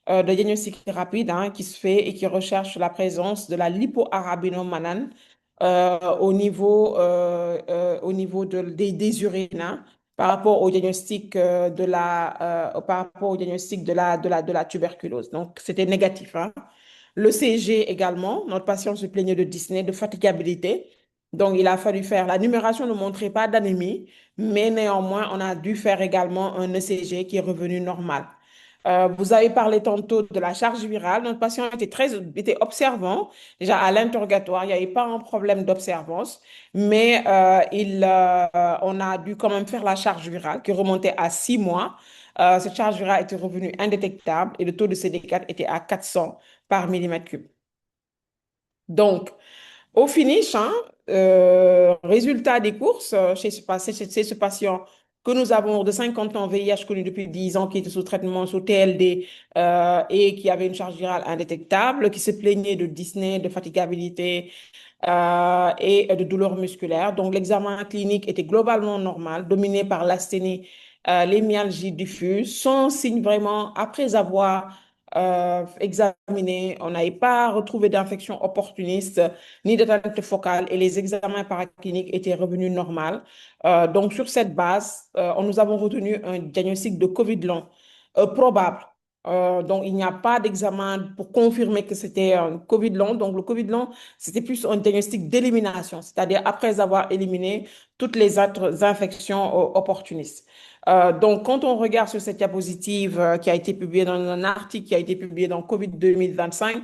de diagnostic rapide, hein, qui se fait et qui recherche la présence de la lipoarabinomanane au niveau des urines, hein. par rapport au diagnostic par rapport au diagnostic de la tuberculose. Donc, c'était négatif, hein. Le CG également, notre patient se plaignait de dyspnée, de fatigabilité. Donc, il a fallu faire, la numération ne montrait pas d'anémie, mais néanmoins, on a dû faire également un ECG qui est revenu normal. Vous avez parlé tantôt de la charge virale. Notre patient était observant. Déjà, à l'interrogatoire, il n'y avait pas un problème d'observance, mais on a dû quand même faire la charge virale qui remontait à 6 mois. Cette charge virale était revenue indétectable et le taux de CD4 était à 400 par millimètre cube. Donc, au finish, hein, résultat des courses chez ce patient que nous avons de 50 ans VIH connu depuis 10 ans, qui était sous traitement sous TLD et qui avait une charge virale indétectable, qui se plaignait de dyspnée, de fatigabilité et de douleurs musculaires. Donc, l'examen clinique était globalement normal, dominé par l'asthénie, les myalgies diffuses, sans signe vraiment, après avoir examiné, on n'avait pas retrouvé d'infection opportuniste ni d'atteinte focale et les examens paracliniques étaient revenus normaux. Donc, sur cette base, nous avons retenu un diagnostic de COVID long probable. Donc, il n'y a pas d'examen pour confirmer que c'était un COVID long. Donc, le COVID long, c'était plus un diagnostic d'élimination, c'est-à-dire après avoir éliminé toutes les autres infections opportunistes. Donc, quand on regarde sur cette diapositive qui a été publiée dans un article qui a été publié dans COVID 2025,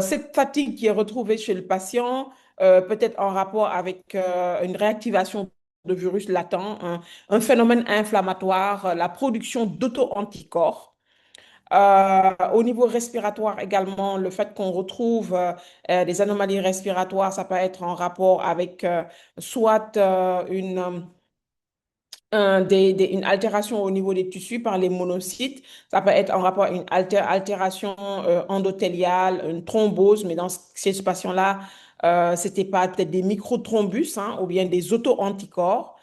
cette fatigue qui est retrouvée chez le patient peut être en rapport avec une réactivation de virus latent, un phénomène inflammatoire, la production d'auto-anticorps. Au niveau respiratoire également, le fait qu'on retrouve des anomalies respiratoires, ça peut être en rapport avec soit une altération au niveau des tissus par les monocytes. Ça peut être en rapport avec une altération endothéliale, une thrombose, mais chez ce patient-là, c'était pas peut-être des microthrombus hein, ou bien des auto-anticorps.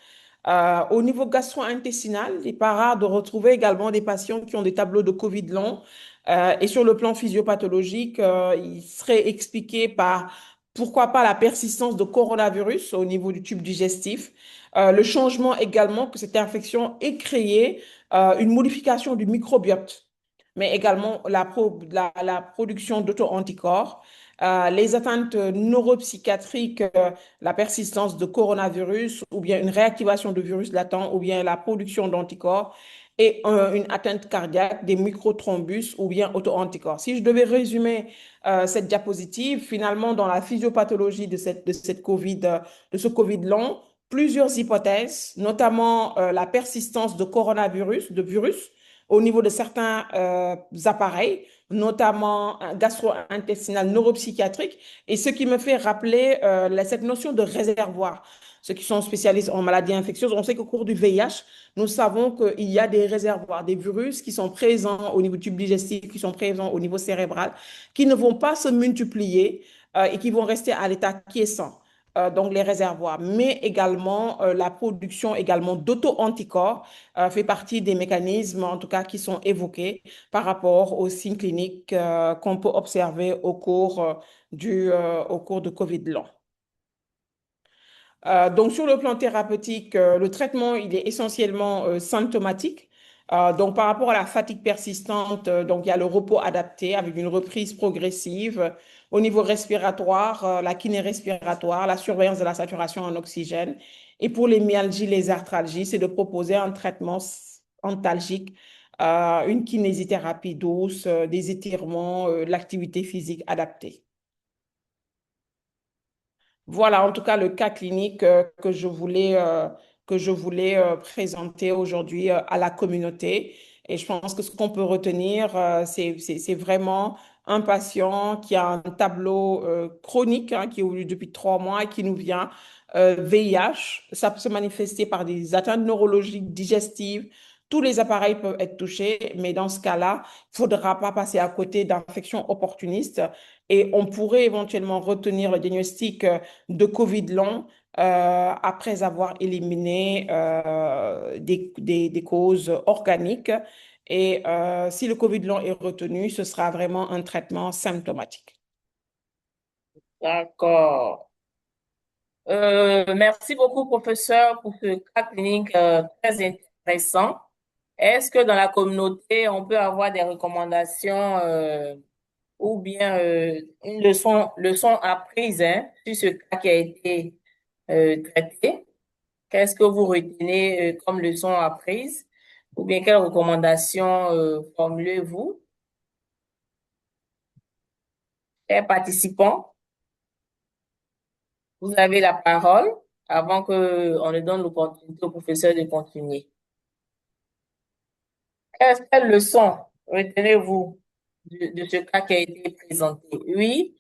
Au niveau gastro-intestinal, il n'est pas rare de retrouver également des patients qui ont des tableaux de COVID long. Et sur le plan physiopathologique, il serait expliqué par pourquoi pas la persistance de coronavirus au niveau du tube digestif. Le changement également que cette infection ait créé une modification du microbiote, mais également la production d'auto-anticorps. Les atteintes neuropsychiatriques, la persistance de coronavirus ou bien une réactivation de virus latent ou bien la production d'anticorps et une atteinte cardiaque, des microthrombus ou bien auto-anticorps. Si je devais résumer cette diapositive, finalement, dans la physiopathologie de cette COVID, de ce COVID long, plusieurs hypothèses, notamment la persistance de coronavirus, de virus, au niveau de certains appareils, notamment gastro-intestinal, neuropsychiatrique, et ce qui me fait rappeler cette notion de réservoir. Ceux qui sont spécialistes en maladies infectieuses, on sait qu'au cours du VIH, nous savons qu'il y a des réservoirs, des virus qui sont présents au niveau tube digestif, qui sont présents au niveau cérébral, qui ne vont pas se multiplier et qui vont rester à l'état quiescent. Donc les réservoirs, mais également la production également d'auto-anticorps fait partie des mécanismes, en tout cas, qui sont évoqués par rapport aux signes cliniques qu'on peut observer au cours de COVID long. Donc, sur le plan thérapeutique, le traitement, il est essentiellement symptomatique. Donc, par rapport à la fatigue persistante, donc il y a le repos adapté avec une reprise progressive. Au niveau respiratoire, la kiné respiratoire, la surveillance de la saturation en oxygène. Et pour les myalgies, les arthralgies, c'est de proposer un traitement antalgique, une kinésithérapie douce, des étirements, l'activité physique adaptée. Voilà, en tout cas, le cas clinique que je voulais présenter aujourd'hui à la communauté. Et je pense que ce qu'on peut retenir, c'est vraiment un patient qui a un tableau chronique, hein, qui évolue depuis 3 mois et qui nous vient VIH. Ça peut se manifester par des atteintes neurologiques, digestives. Tous les appareils peuvent être touchés, mais dans ce cas-là, il ne faudra pas passer à côté d'infections opportunistes et on pourrait éventuellement retenir le diagnostic de COVID long après avoir éliminé des causes organiques. Et si le COVID long est retenu, ce sera vraiment un traitement symptomatique. D'accord. Merci beaucoup, professeur, pour ce cas clinique très intéressant. Est-ce que dans la communauté, on peut avoir des recommandations ou bien une leçon apprise sur ce cas qui a été traité? Qu'est-ce que vous retenez comme leçon apprise? Ou bien quelles recommandations formulez-vous? Chers participants, vous avez la parole avant qu'on ne donne l'opportunité au professeur de continuer. Quelle leçon retenez-vous de ce cas qui a été présenté? Oui,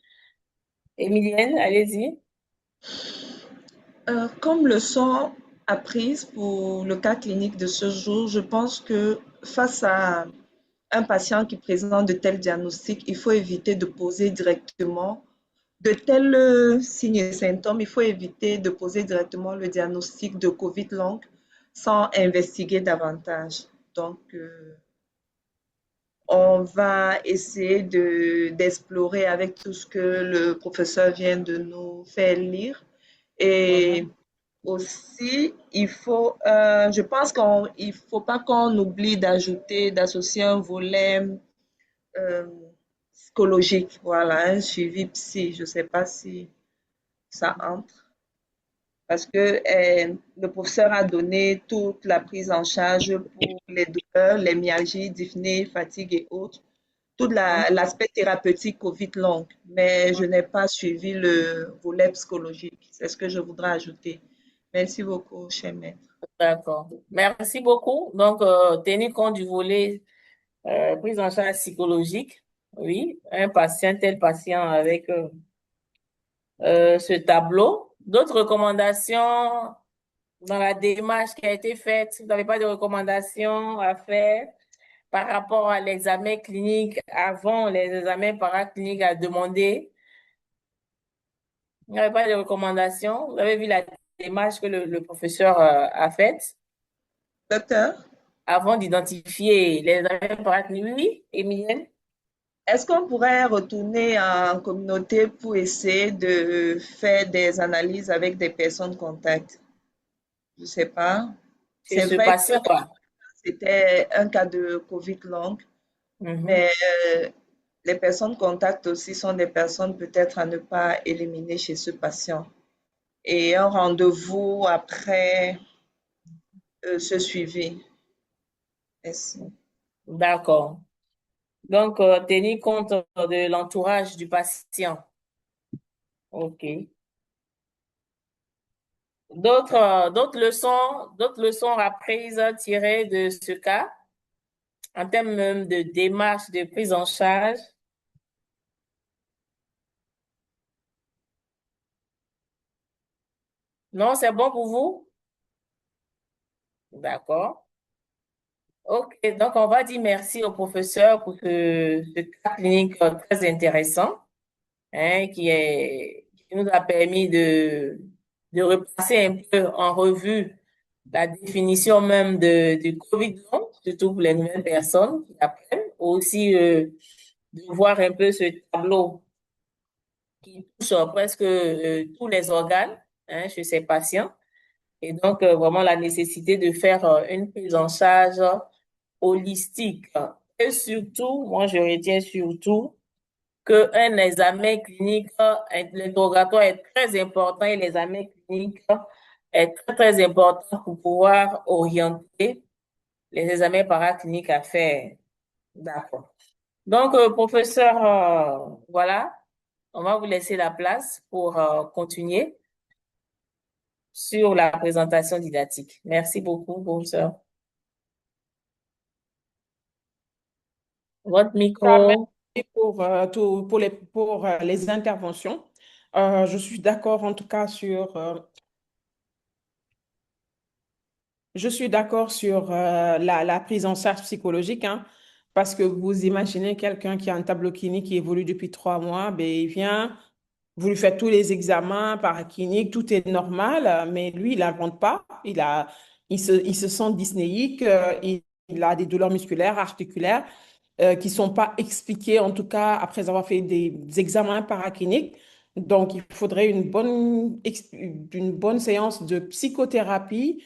Emilienne, allez-y. Comme leçon apprise pour le cas clinique de ce jour, je pense que face à un patient qui présente de tels diagnostics, il faut éviter de poser directement de tels signes et symptômes, il faut éviter de poser directement le diagnostic de COVID long sans investiguer davantage. Donc, on va essayer d'explorer avec tout ce que le professeur vient de nous faire lire. Et aussi, je pense qu'il ne faut pas qu'on oublie d'associer un volet psychologique, voilà, un suivi psy. Je ne sais pas si ça entre. Parce que le professeur a donné toute la prise en charge pour les douleurs, les myalgies, dyspnée, fatigue et autres, tout l'aspect thérapeutique COVID long, mais je n'ai pas suivi le volet psychologique. C'est ce que je voudrais ajouter. Merci beaucoup, cher maître. D'accord. Merci beaucoup. Donc, tenir compte du volet prise en charge psychologique. Oui, tel patient avec ce tableau. D'autres recommandations dans la démarche qui a été faite? Si vous n'avez pas de recommandations à faire par rapport à l'examen clinique avant les examens paracliniques à demander, vous n'avez pas de recommandations? Vous avez vu la démarche que le professeur a faite? Docteur? Avant d'identifier les examens paracliniques, oui, Emilienne? Est-ce qu'on pourrait retourner en communauté pour essayer de faire des analyses avec des personnes contacts? Je ne sais pas. C'est vrai que c'était un cas de COVID long, mais les personnes contacts aussi sont des personnes peut-être à ne pas éliminer chez ce patient. Et un rendez-vous après ce suivi. Merci. D'accord. Donc, tenir compte de l'entourage du patient. OK. D'autres leçons apprises tirées de ce cas en termes même de démarche de prise en charge? Non, c'est bon pour vous? D'accord. OK, donc on va dire merci au professeur pour ce cas clinique très intéressant, qui nous a permis de repasser un peu en revue la définition même du COVID long, surtout pour les nouvelles personnes qui apprennent, aussi de voir un peu ce tableau qui touche presque tous les organes chez ces patients. Et donc, vraiment la nécessité de faire une prise en charge holistique. Et surtout, moi, je retiens surtout qu'un examen clinique, l'interrogatoire est très important et l'examen clinique est très, très important pour pouvoir orienter les examens paracliniques à faire. D'accord. Donc, professeur, voilà, on va vous laisser la place pour continuer sur la présentation didactique. Merci beaucoup, professeur. Votre micro. Merci pour les interventions. Je suis d'accord en tout cas sur la prise en charge psychologique, parce que vous imaginez quelqu'un qui a un tableau clinique qui évolue depuis 3 mois, ben, il vient, vous lui faites tous les examens paracliniques, tout est normal, mais lui, il n'invente pas. Il se sent dyspnéique, il a des douleurs musculaires, articulaires, qui ne sont pas expliquées, en tout cas après avoir fait des examens paracliniques. Donc, il faudrait une bonne séance de psychothérapie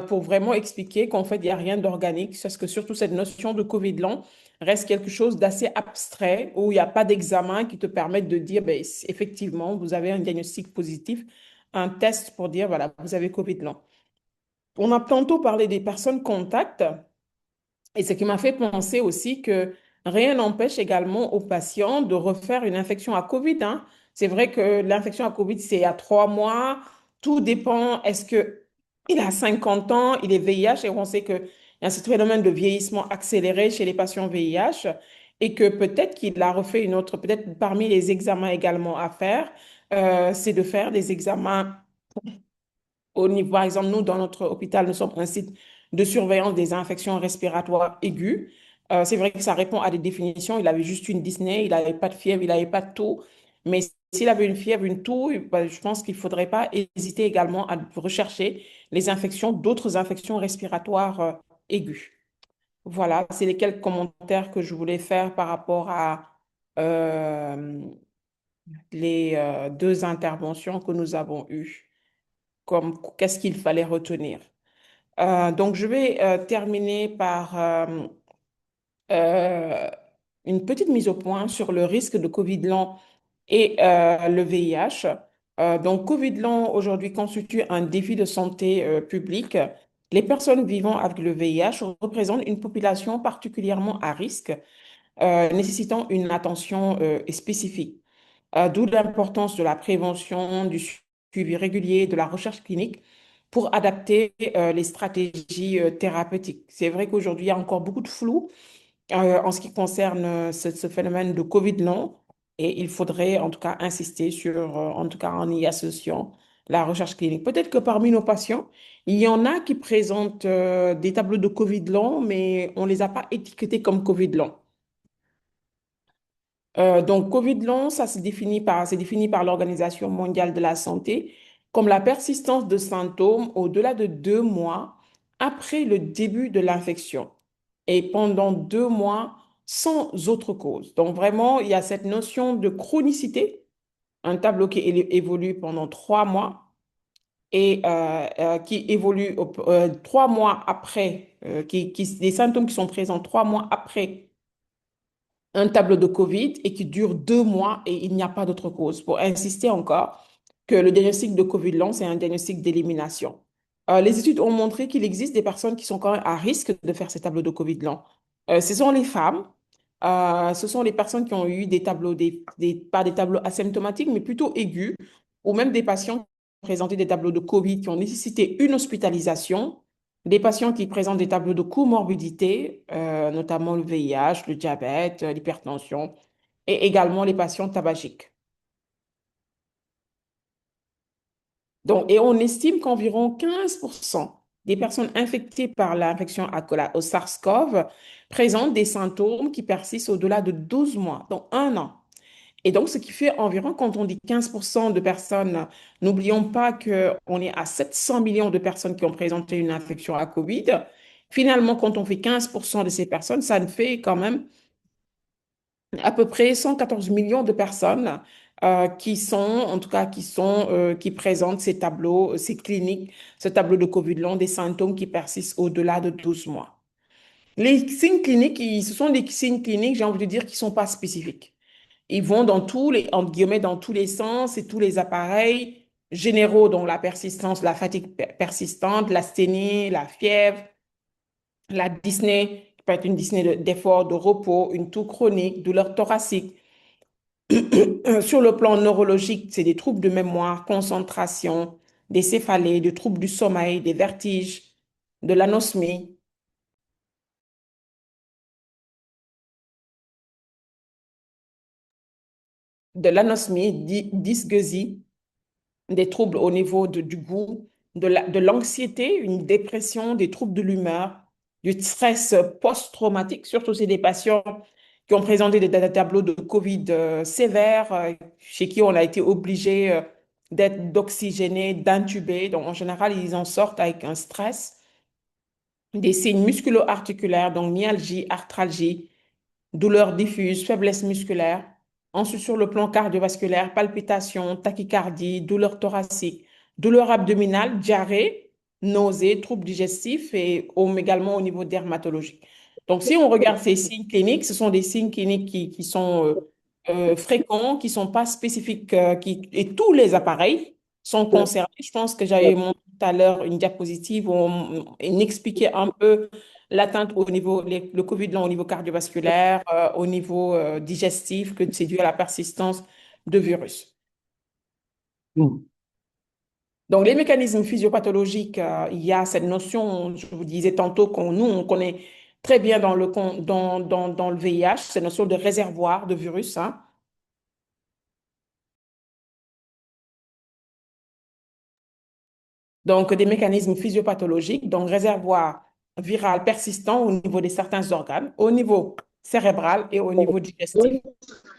pour vraiment expliquer qu'en fait, il n'y a rien d'organique, parce que surtout cette notion de Covid long reste quelque chose d'assez abstrait, où il n'y a pas d'examen qui te permette de dire, ben, effectivement, vous avez un diagnostic positif, un test pour dire, voilà, vous avez Covid long. On a tantôt parlé des personnes contacts. Et ce qui m'a fait penser aussi que rien n'empêche également aux patients de refaire une infection à COVID, hein. C'est vrai que l'infection à COVID, c'est à 3 mois. Tout dépend, est-ce que il a 50 ans, il est VIH, et on sait qu'il y a ce phénomène de vieillissement accéléré chez les patients VIH, et que peut-être qu'il a refait une autre, peut-être parmi les examens également à faire, c'est de faire des examens au niveau, par exemple, nous, dans notre hôpital, nous sommes un site de surveillance des infections respiratoires aiguës. C'est vrai que ça répond à des définitions. Il avait juste une dyspnée, il n'avait pas de fièvre, il n'avait pas de toux. Mais s'il avait une fièvre, une toux, ben, je pense qu'il ne faudrait pas hésiter également à rechercher les infections, d'autres infections respiratoires aiguës. Voilà, c'est les quelques commentaires que je voulais faire par rapport à euh, les deux interventions que nous avons eues, comme qu'est-ce qu'il fallait retenir. Donc, je vais terminer par euh, une petite mise au point sur le risque de Covid long et le VIH. Donc, Covid long aujourd'hui constitue un défi de santé publique. Les personnes vivant avec le VIH représentent une population particulièrement à risque, nécessitant une attention spécifique. D'où l'importance de la prévention, du suivi régulier, de la recherche clinique pour adapter les stratégies thérapeutiques. C'est vrai qu'aujourd'hui, il y a encore beaucoup de flou en ce qui concerne ce phénomène de Covid long, et il faudrait en tout cas insister sur, en tout cas en y associant la recherche clinique. Peut-être que parmi nos patients, il y en a qui présentent des tableaux de Covid long, mais on ne les a pas étiquetés comme Covid long. Donc, Covid long, ça c'est défini par l'Organisation mondiale de la santé comme la persistance de symptômes au-delà de 2 mois après le début de l'infection et pendant 2 mois sans autre cause. Donc, vraiment, il y a cette notion de chronicité, un tableau qui évolue pendant 3 mois et qui évolue 3 mois après, des symptômes qui sont présents 3 mois après un tableau de COVID et qui dure 2 mois et il n'y a pas d'autre cause. Pour insister encore que le diagnostic de COVID long, c'est un diagnostic d'élimination. Les études ont montré qu'il existe des personnes qui sont quand même à risque de faire ces tableaux de COVID long. Ce sont les femmes, ce sont les personnes qui ont eu des tableaux, pas des tableaux asymptomatiques, mais plutôt aigus, ou même des patients qui ont présenté des tableaux de COVID qui ont nécessité une hospitalisation, des patients qui présentent des tableaux de comorbidité, notamment le VIH, le diabète, l'hypertension, et également les patients tabagiques. Donc, et on estime qu'environ 15% des personnes infectées par l'infection au SARS-CoV présentent des symptômes qui persistent au-delà de 12 mois, donc 1 an. Et donc, ce qui fait environ, quand on dit 15% de personnes, n'oublions pas qu'on est à 700 millions de personnes qui ont présenté une infection à COVID. Finalement, quand on fait 15% de ces personnes, ça ne fait quand même à peu près 114 millions de personnes qui sont, en tout cas, qui présentent ces tableaux, ces cliniques, ce tableau de COVID long, des symptômes qui persistent au-delà de 12 mois. Les signes cliniques, ce sont des signes cliniques, j'ai envie de dire, qui ne sont pas spécifiques. Ils vont dans tous les, entre guillemets, dans tous les sens et tous les appareils généraux, dont la persistance, la fatigue persistante, l'asthénie, la fièvre, la dyspnée, qui peut être une dyspnée d'effort, de repos, une toux chronique, douleur thoracique. Sur le plan neurologique, c'est des troubles de mémoire, concentration, des céphalées, des troubles du sommeil, des vertiges, de l'anosmie. Dysgeusie, des troubles au niveau du goût, de l'anxiété, une dépression, des troubles de l'humeur, du stress post-traumatique, surtout c'est des patients qui ont présenté des tableaux de COVID sévères, chez qui on a été obligé d'oxygéner, d'intuber. Donc, en général, ils en sortent avec un stress, des signes musculo-articulaires, donc myalgie, arthralgie, douleurs diffuses, faiblesse musculaire, Ensuite, sur le plan cardiovasculaire, palpitations, tachycardie, douleur thoracique, douleur abdominale, diarrhée, nausées, troubles digestifs et également au niveau dermatologique. Donc, si on regarde ces signes cliniques, ce sont des signes cliniques qui sont fréquents, qui ne sont pas spécifiques, et tous les appareils sont concernés. Je pense que j'avais montré tout à l'heure une diapositive où on expliquait un peu l'atteinte au niveau, le COVID long au niveau cardiovasculaire, au niveau digestif, que c'est dû à la persistance de virus. Donc, les mécanismes physiopathologiques, il y a cette notion, je vous disais tantôt, on connaît très bien dans le VIH, cette notion de réservoir de virus, hein. Donc, des mécanismes physiopathologiques, donc réservoir viral persistant au niveau de certains organes, au niveau cérébral et au niveau digestif,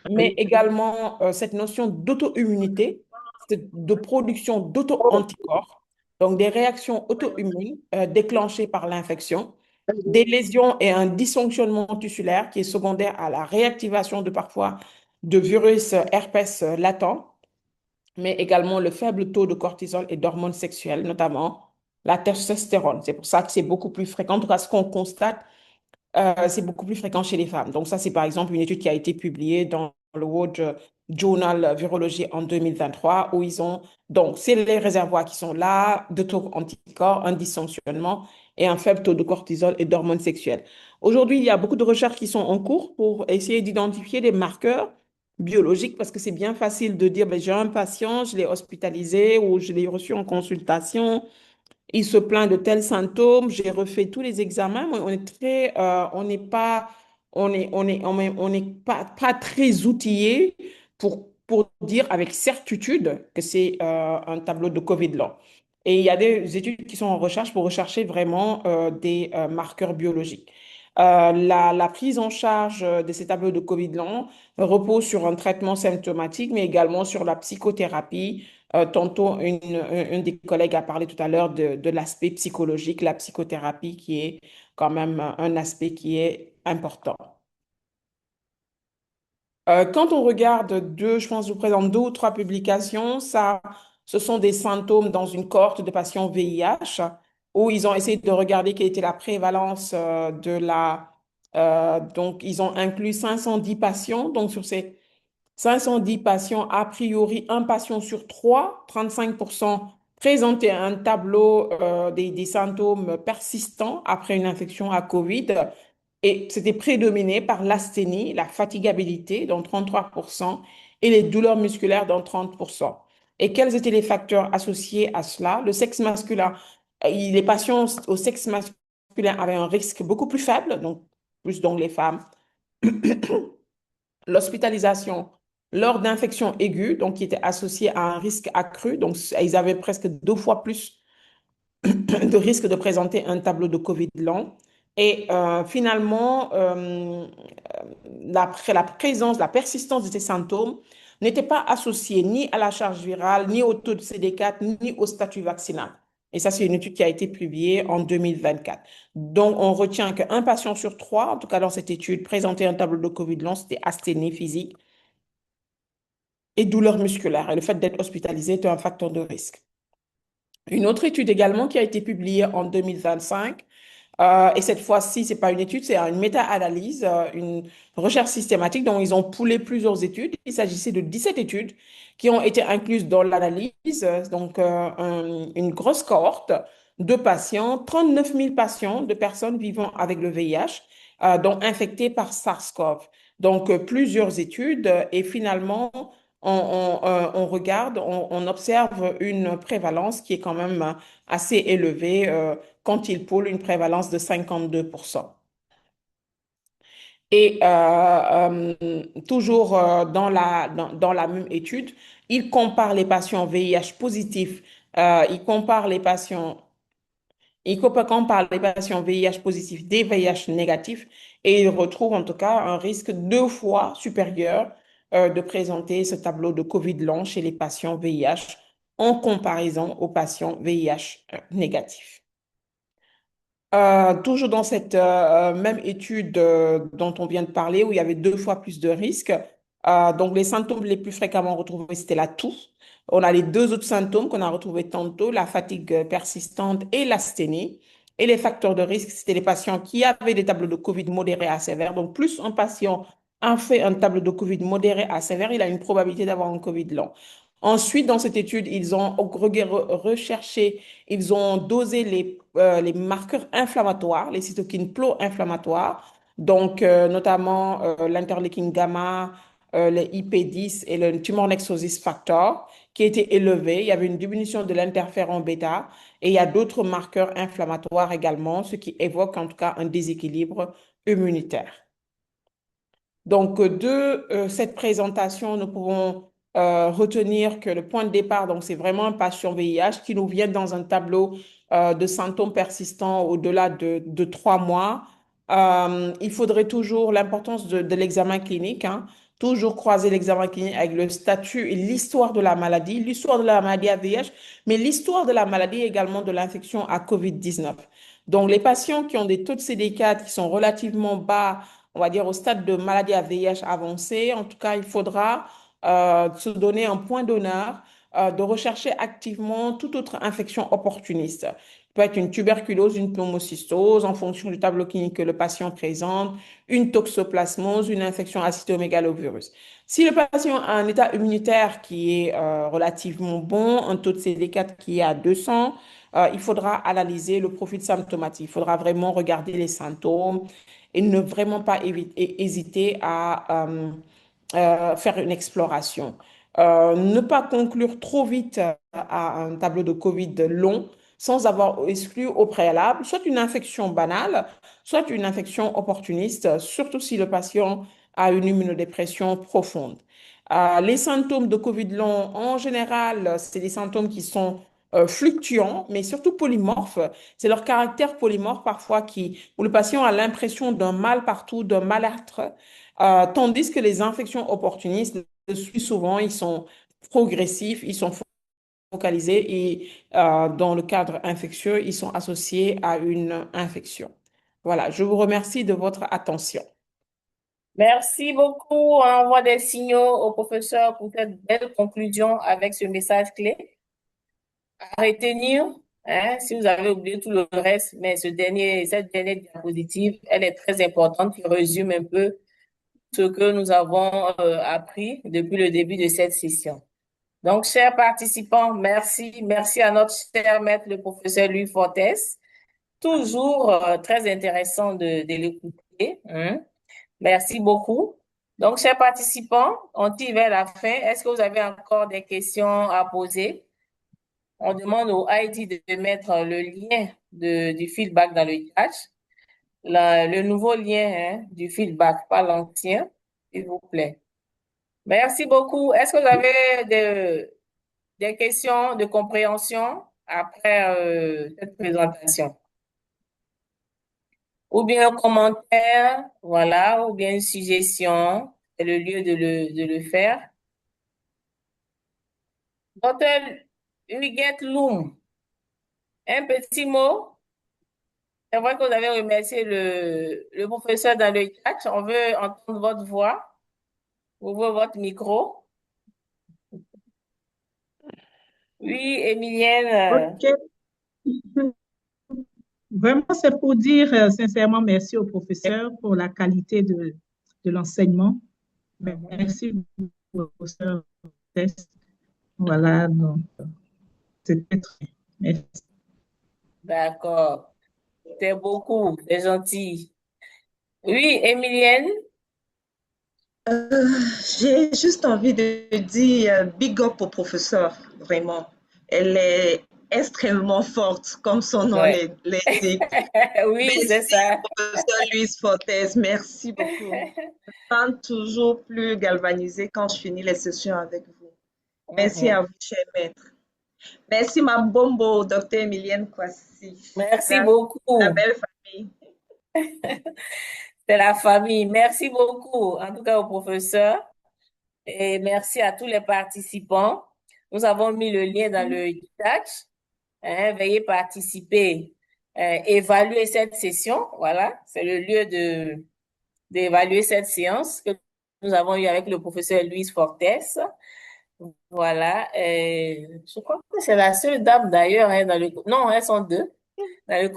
mais également cette notion d'auto-immunité, de production d'auto-anticorps, donc des réactions auto-immunes déclenchées par l'infection, des lésions et un dysfonctionnement tissulaire qui est secondaire à la réactivation de parfois de virus herpès latent, mais également le faible taux de cortisol et d'hormones sexuelles, notamment la testostérone. C'est pour ça que c'est beaucoup plus fréquent. En tout cas, ce qu'on constate, c'est beaucoup plus fréquent chez les femmes. Donc ça, c'est par exemple une étude qui a été publiée dans le World Journal Virology en 2023, où ils ont, donc c'est les réservoirs qui sont là, de taux anticorps, un dysfonctionnement et un faible taux de cortisol et d'hormones sexuelles. Aujourd'hui, il y a beaucoup de recherches qui sont en cours pour essayer d'identifier des marqueurs biologiques, parce que c'est bien facile de dire, ben, j'ai un patient, je l'ai hospitalisé ou je l'ai reçu en consultation, il se plaint de tels symptômes, j'ai refait tous les examens, mais on est très, on n'est pas, on n'est pas très outillé pour dire avec certitude que c'est un tableau de COVID long. Et il y a des études qui sont en recherche pour rechercher vraiment des marqueurs biologiques. La prise en charge de ces tableaux de COVID long repose sur un traitement symptomatique, mais également sur la psychothérapie. Tantôt, une des collègues a parlé tout à l'heure de l'aspect psychologique, la psychothérapie qui est quand même un aspect qui est important. Quand on regarde je pense que je vous présente deux ou trois publications, ce sont des symptômes dans une cohorte de patients VIH où ils ont essayé de regarder quelle était la prévalence donc ils ont inclus 510 patients, donc sur ces 510 patients, a priori, un patient sur trois, 35%, présentaient un tableau des symptômes persistants après une infection à COVID. Et c'était prédominé par l'asthénie, la fatigabilité, dans 33%, et les douleurs musculaires, dans 30%. Et quels étaient les facteurs associés à cela? Le sexe masculin, les patients au sexe masculin avaient un risque beaucoup plus faible, donc plus donc les femmes. L'hospitalisation lors d'infections aiguës, donc qui était associée à un risque accru, donc ils avaient presque 2 fois plus de risque de présenter un tableau de COVID long. Et finalement, la présence, la persistance de ces symptômes n'était pas associée ni à la charge virale, ni au taux de CD4, ni au statut vaccinal. Et ça, c'est une étude qui a été publiée en 2024. Donc, on retient qu'un patient sur trois, en tout cas dans cette étude, présentait un tableau de COVID long, c'était asthénie physique et douleur musculaire. Et le fait d'être hospitalisé est un facteur de risque. Une autre étude également qui a été publiée en 2025, et cette fois-ci, ce n'est pas une étude, c'est une méta-analyse, une recherche systématique dont ils ont poolé plusieurs études. Il s'agissait de 17 études qui ont été incluses dans l'analyse, donc une grosse cohorte de patients, 39 000 patients de personnes vivant avec le VIH, donc infectés par SARS-CoV. Donc plusieurs études et finalement, on regarde, on observe une prévalence qui est quand même assez élevée quand il poule une prévalence de 52%. Et toujours dans la même étude, il compare les patients VIH positifs, compare les patients VIH positifs des VIH négatifs et il retrouve en tout cas un risque 2 fois supérieur de présenter ce tableau de COVID long chez les patients VIH en comparaison aux patients VIH négatifs. Toujours dans cette même étude dont on vient de parler, où il y avait 2 fois plus de risques, Donc, les symptômes les plus fréquemment retrouvés, c'était la toux. On a les deux autres symptômes qu'on a retrouvés tantôt, la fatigue persistante et l'asthénie. Et les facteurs de risque, c'était les patients qui avaient des tableaux de COVID modérés à sévères. Donc, plus un patient a fait un tableau de COVID modéré à sévère, il a une probabilité d'avoir un COVID long. Ensuite, dans cette étude, ils ont recherché, ils ont dosé les marqueurs inflammatoires, les cytokines pro-inflammatoires, donc notamment l'interleukin gamma, le IP10 et le tumor necrosis factor, qui étaient élevés. Il y avait une diminution de l'interféron bêta et il y a d'autres marqueurs inflammatoires également, ce qui évoque en tout cas un déséquilibre immunitaire. Donc, de cette présentation, nous pouvons retenir que le point de départ, donc, c'est vraiment un patient VIH qui nous vient dans un tableau de symptômes persistants au-delà de 3 mois. Il faudrait toujours l'importance de l'examen clinique, hein, toujours croiser l'examen clinique avec le statut et l'histoire de la maladie à VIH, mais l'histoire de la maladie également de l'infection à COVID-19. Donc, les patients qui ont des taux de CD4 qui sont relativement bas, on va dire au stade de maladie à VIH avancée, en tout cas, il faudra se donner un point d'honneur de rechercher activement toute autre infection opportuniste. Il peut être une tuberculose, une pneumocystose, en fonction du tableau clinique que le patient présente, une toxoplasmose, une infection à cytomégalovirus. Si le patient a un état immunitaire qui est relativement bon, un taux de CD4 qui est à 200, il faudra analyser le profil symptomatique. Il faudra vraiment regarder les symptômes et ne vraiment pas hésiter à faire une exploration. Ne pas conclure trop vite à un tableau de COVID long sans avoir exclu au préalable soit une infection banale, soit une infection opportuniste, surtout si le patient a une immunodépression profonde. Les symptômes de COVID long, en général, c'est des symptômes qui sont fluctuants, mais surtout polymorphes. C'est leur caractère polymorphe parfois où le patient a l'impression d'un mal partout, d'un mal-être, tandis que les infections opportunistes, souvent, ils sont progressifs, ils sont focalisés et dans le cadre infectieux, ils sont associés à une infection. Voilà, je vous remercie de votre attention. Merci beaucoup. On envoie des signaux au professeur pour cette belle conclusion avec ce message clé. À retenir, hein, si vous avez oublié tout le reste, mais cette dernière diapositive, elle est très importante, qui résume un peu ce que nous avons appris depuis le début de cette session. Donc, chers participants, merci. Merci à notre cher maître, le professeur Louis Fortes. Toujours très intéressant de l'écouter. Hein. Merci beaucoup. Donc, chers participants, on tire vers la fin. Est-ce que vous avez encore des questions à poser? On demande au ID de mettre le lien du feedback dans le chat. Le nouveau lien hein, du feedback, pas l'ancien, s'il vous plaît. Merci beaucoup. Est-ce que vous avez des questions de compréhension après cette présentation? Ou bien un commentaire, voilà, ou bien une suggestion, c'est le lieu de le faire. Docteur Huguette Loum, un petit mot. C'est vrai que vous avez remercié le professeur dans le chat. On veut entendre votre voix. Ouvrez votre micro. Oui, Emilienne. OK. Vraiment, c'est pour dire sincèrement merci au professeur pour la qualité de l'enseignement. Merci, professeur. Voilà, donc, c'était très bien. Merci. D'accord. C'est beaucoup, c'est gentil. Oui, Emilienne. J'ai juste envie de dire big up au professeur, vraiment. Elle est extrêmement forte, comme son nom l'indique. Oui, c'est ça. Professeur Louise Fortes, merci beaucoup. Je me sens toujours plus galvanisée quand je finis les sessions avec vous. Merci à vous, cher maître. Merci, ma bombo, docteur Emilienne Kwasi. Merci beaucoup. La belle famille. C'est la famille. Merci beaucoup, en tout cas au professeur. Et merci à tous les participants. Nous avons mis le lien dans le chat. Hein, veuillez participer, évaluer cette session. Voilà, c'est le lieu d'évaluer cette séance que nous avons eu avec le professeur Louise Fortes. Voilà. Je crois que c'est la seule dame d'ailleurs, hein, non, elles sont deux dans le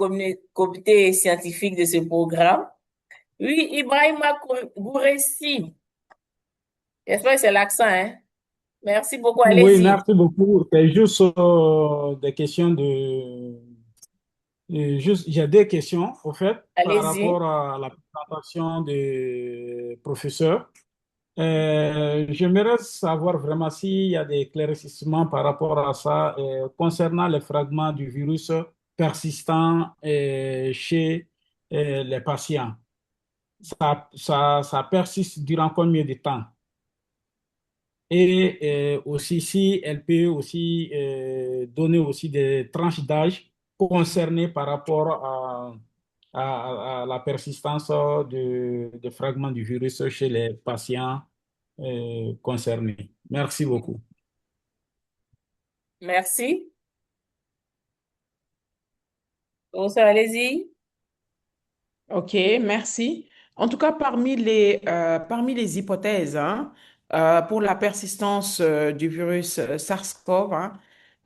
comité scientifique de ce programme. Oui, Ibrahima Gouressi. J'espère que c'est l'accent, hein. Merci beaucoup, Oui, allez-y. merci beaucoup. C'est juste des questions j'ai des questions, au fait, par Allez-y. rapport à la présentation des professeurs. J'aimerais savoir vraiment s'il y a des éclaircissements par rapport à ça concernant les fragments du virus persistant chez les patients. Ça persiste durant combien de temps? Et aussi si elle peut aussi donner aussi des tranches d'âge concernées par rapport à la persistance de fragments du virus chez les patients concernés. Merci beaucoup. Merci. Professeur, allez-y. OK, merci. En tout cas, parmi les hypothèses hein, pour la persistance du virus SARS-CoV,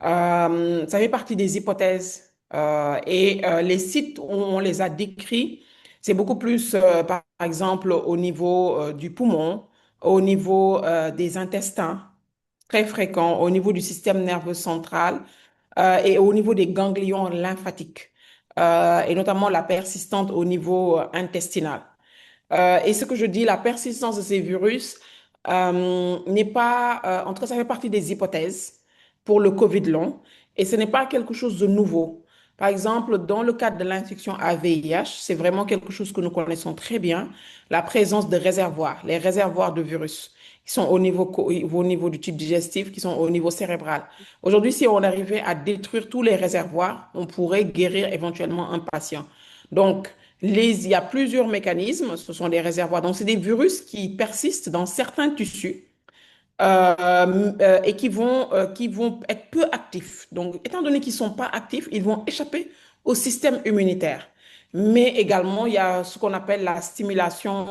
hein, ça fait partie des hypothèses. Les sites où on les a décrits, c'est beaucoup plus, par exemple, au niveau du poumon, au niveau des intestins, très fréquent, au niveau du système nerveux central et au niveau des ganglions lymphatiques et notamment la persistante au niveau intestinal. Et ce que je dis, la persistance de ces virus n'est pas, en tout cas, ça fait partie des hypothèses pour le COVID long et ce n'est pas quelque chose de nouveau. Par exemple, dans le cadre de l'infection AVIH, c'est vraiment quelque chose que nous connaissons très bien, la présence de réservoirs, les réservoirs de virus qui sont au niveau du tube digestif, qui sont au niveau cérébral. Aujourd'hui, si on arrivait à détruire tous les réservoirs, on pourrait guérir éventuellement un patient. Donc, il y a plusieurs mécanismes, ce sont des réservoirs. Donc, c'est des virus qui persistent dans certains tissus et qui vont être peu actifs. Donc, étant donné qu'ils ne sont pas actifs, ils vont échapper au système immunitaire. Mais également, il y a ce qu'on appelle la stimulation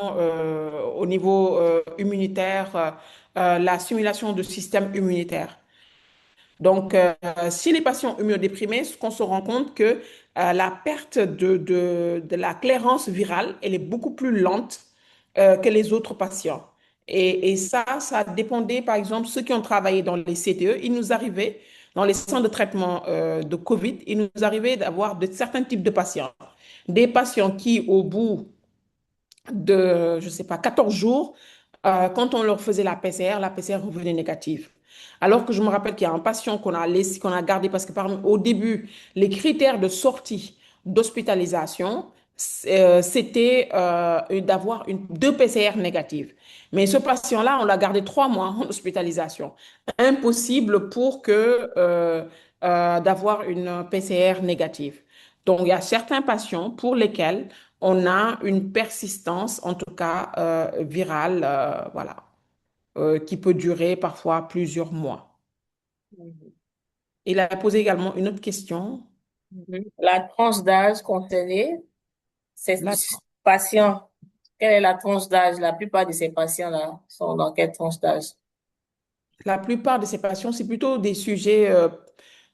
au niveau immunitaire, la stimulation du système immunitaire. Donc, si les patients immunodéprimés, ce qu'on se rend compte que la perte de la clairance virale, elle est beaucoup plus lente que les autres patients. Et ça dépendait, par exemple, ceux qui ont travaillé dans les CTE, il nous arrivait, dans les centres de traitement de COVID, il nous arrivait d'avoir de certains types de patients. Des patients qui, au bout de, je sais pas, 14 jours, quand on leur faisait la PCR revenait négative. Alors que je me rappelle qu'il y a un patient qu'on a gardé parce que au début, les critères de sortie d'hospitalisation, c'était d'avoir deux PCR négatives. Mais ce patient-là, on l'a gardé 3 mois en hospitalisation. Impossible pour que d'avoir une PCR négative. Donc, il y a certains patients pour lesquels on a une persistance, en tout cas virale, voilà, qui peut durer parfois plusieurs mois. Mhm. Il a posé également une autre question. La tranche d'âge concernée, ces La, patients, quelle est la tranche d'âge? La plupart de ces patients-là sont dans quelle tranche d'âge? la plupart de ces patients, c'est plutôt des sujets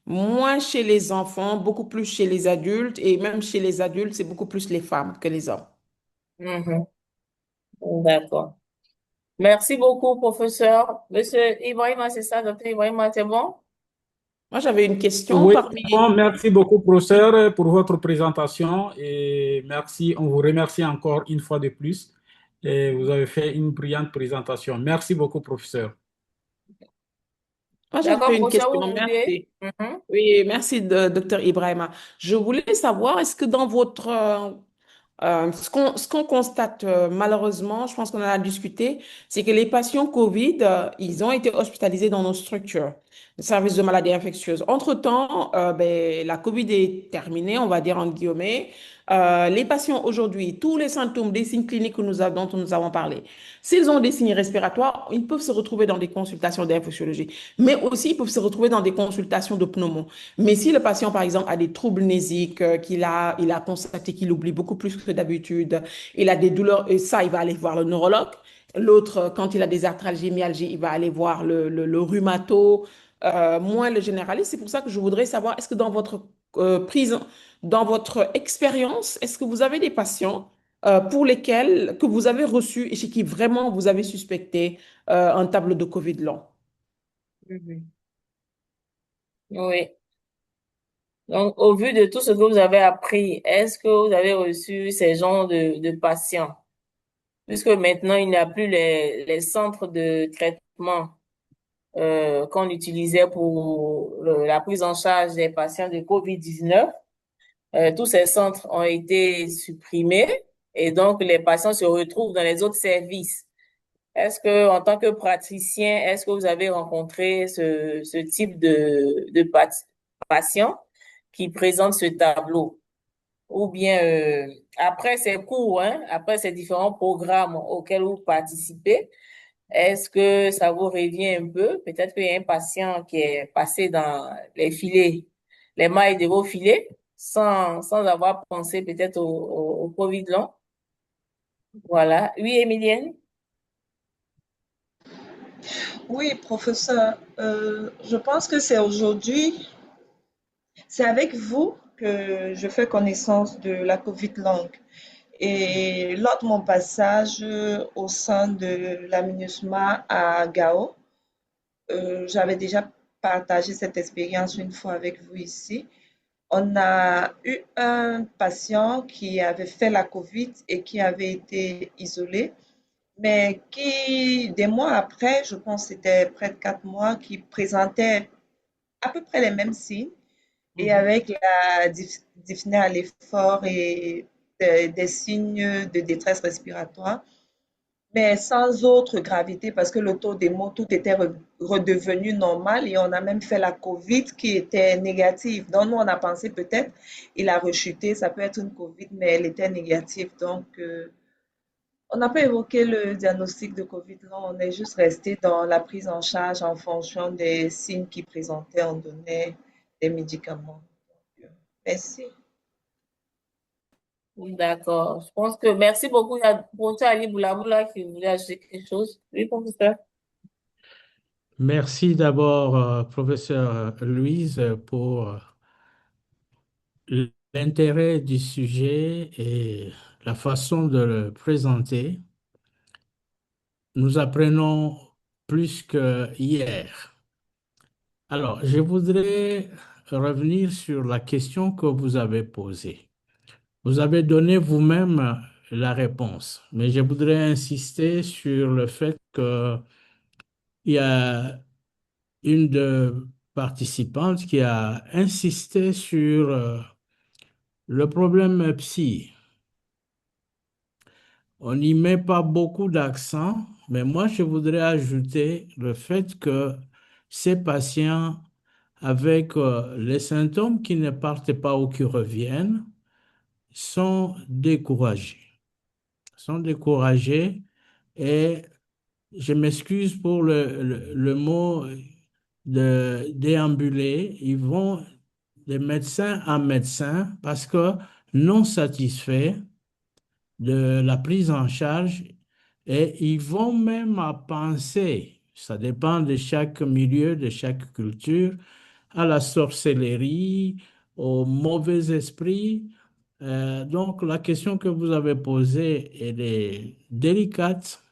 moins chez les enfants, beaucoup plus chez les adultes, et même chez les adultes, c'est beaucoup plus les femmes que les hommes. Mhm. D'accord. Merci beaucoup, professeur. Monsieur Ibrahima, c'est ça, docteur Ibrahima, c'est bon? Moi, j'avais une question Oui, parmi... bon, merci beaucoup, professeur, pour votre présentation et merci, on vous remercie encore une fois de plus. Et vous avez fait une brillante présentation. Merci beaucoup, professeur. Moi, D'accord, j'avais une professeur, question, vous voulez? merci. Oui, merci, docteur Ibrahima. Je voulais savoir, est-ce que dans votre ce qu'on constate malheureusement, je pense qu'on en a discuté, c'est que les patients Covid, ils ont été hospitalisés dans nos structures, le service de maladies infectieuses. Entre-temps, la Covid est terminée, on va dire en guillemets. Les patients aujourd'hui, tous les symptômes, des signes cliniques dont nous avons parlé, s'ils ont des signes respiratoires, ils peuvent se retrouver dans des consultations d'infectiologie, mais aussi ils peuvent se retrouver dans des consultations de pneumo. Mais si le patient, par exemple, a des troubles nésiques, il a constaté qu'il oublie beaucoup plus que d'habitude, il a des douleurs, et ça, il va aller voir le neurologue. L'autre, quand il a des arthralgies, myalgies, il va aller voir le rhumato, moins le généraliste. C'est pour ça que je voudrais savoir, est-ce que dans votre dans votre expérience, est-ce que vous avez des patients pour lesquels, que vous avez reçus et chez qui vraiment vous avez suspecté un tableau de COVID long? Mhm. Oui. Donc, au vu de tout ce que vous avez appris, est-ce que vous avez reçu ces genres de patients? Puisque maintenant, il n'y a plus les centres de traitement qu'on utilisait pour la prise en charge des patients de COVID-19. Tous ces centres ont été supprimés et donc les patients se retrouvent dans les autres services. Est-ce que, en tant que praticien, est-ce que vous avez rencontré ce type de patient qui présente ce tableau? Ou bien, après ces cours, hein, après ces différents programmes auxquels vous participez, est-ce que ça vous revient un peu? Peut-être qu'il y a un patient qui est passé dans les filets, les mailles de vos filets, sans avoir pensé peut-être au COVID long. Voilà. Oui, Emilienne? Oui, professeur, je pense que c'est aujourd'hui, c'est avec vous que je fais connaissance de la COVID longue. Et lors de mon passage au sein de la MINUSMA à Gao, j'avais déjà partagé cette expérience une fois avec vous ici. On a eu un patient qui avait fait la COVID et qui avait été isolé, mais qui, des mois après, je pense que c'était près de 4 mois, qui présentait à peu près les mêmes signes et avec la dyspnée à l'effort et des signes de détresse respiratoire, mais sans autre gravité parce que le taux d'émo, tout était redevenu normal et on a même fait la COVID qui était négative. Donc, nous, on a pensé peut-être il a rechuté, ça peut être une COVID, mais elle était négative. Donc, on n'a pas évoqué le diagnostic de COVID, non, on est juste resté dans la prise en charge en fonction des signes qu'il présentait, on donnait des médicaments. Merci. D'accord. Je pense que merci beaucoup. Il y a professeur Ali Boulaboula qui voulait ajouter quelque chose. Oui, professeur. Merci d'abord, professeur Louise, pour l'intérêt du sujet et la façon de le présenter. Nous apprenons plus que hier. Alors, je voudrais revenir sur la question que vous avez posée. Vous avez donné vous-même la réponse, mais je voudrais insister sur le fait qu'il y a une de participantes qui a insisté sur le problème psy. On n'y met pas beaucoup d'accent, mais moi je voudrais ajouter le fait que ces patients avec les symptômes qui ne partent pas ou qui reviennent sont découragés. Sont découragés et je m'excuse pour le mot de déambuler. Ils vont de médecin en médecin parce que non satisfaits de la prise en charge et ils vont même à penser, ça dépend de chaque milieu, de chaque culture, à la sorcellerie, au mauvais esprit. Donc la question que vous avez posée, elle est délicate.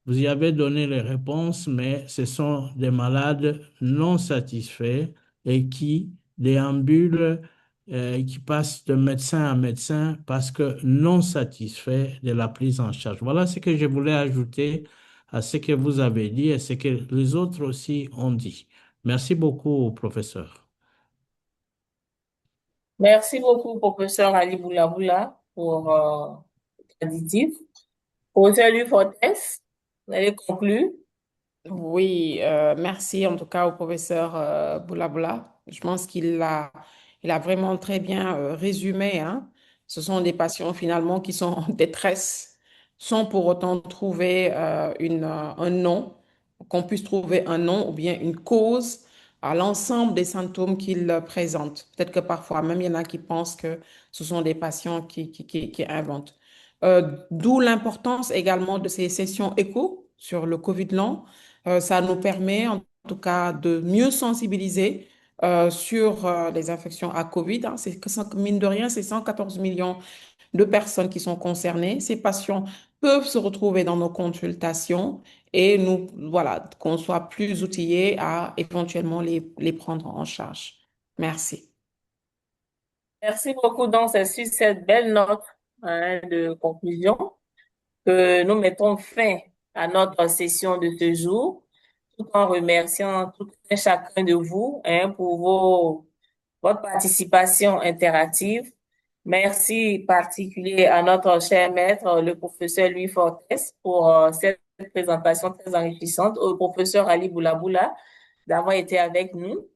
Vous y avez donné les réponses, mais ce sont des malades non satisfaits et qui déambulent, qui passent de médecin à médecin parce que non satisfaits de la prise en charge. Voilà ce que je voulais ajouter à ce que vous avez dit et ce que les autres aussi ont dit. Merci beaucoup, professeur. Merci beaucoup, professeur Ali Boulaboula, pour l'additif. Professeur Louis Fortes, vous allez conclure? Oui, merci en tout cas au professeur Boulaboula. Je pense il a vraiment très bien résumé, hein. Ce sont des patients finalement qui sont en détresse, sans pour autant trouver un nom, qu'on puisse trouver un nom ou bien une cause à l'ensemble des symptômes qu'ils présentent. Peut-être que parfois même il y en a qui pensent que ce sont des patients qui inventent. D'où l'importance également de ces sessions écho sur le Covid long. Ça nous permet en tout cas de mieux sensibiliser sur les infections à Covid, hein. Mine de rien, c'est 114 millions de personnes qui sont concernées. Ces patients peuvent se retrouver dans nos consultations et nous, voilà, qu'on soit plus outillés à éventuellement les prendre en charge. Merci. Merci beaucoup. Donc, c'est sur cette belle note, hein, de conclusion que nous mettons fin à notre session de ce jour, tout en remerciant tout un chacun de vous, hein, pour votre participation interactive. Merci particulier à notre cher maître, le professeur Louis Fortes, pour cette présentation très enrichissante, au professeur Ali Boulaboula d'avoir été avec nous.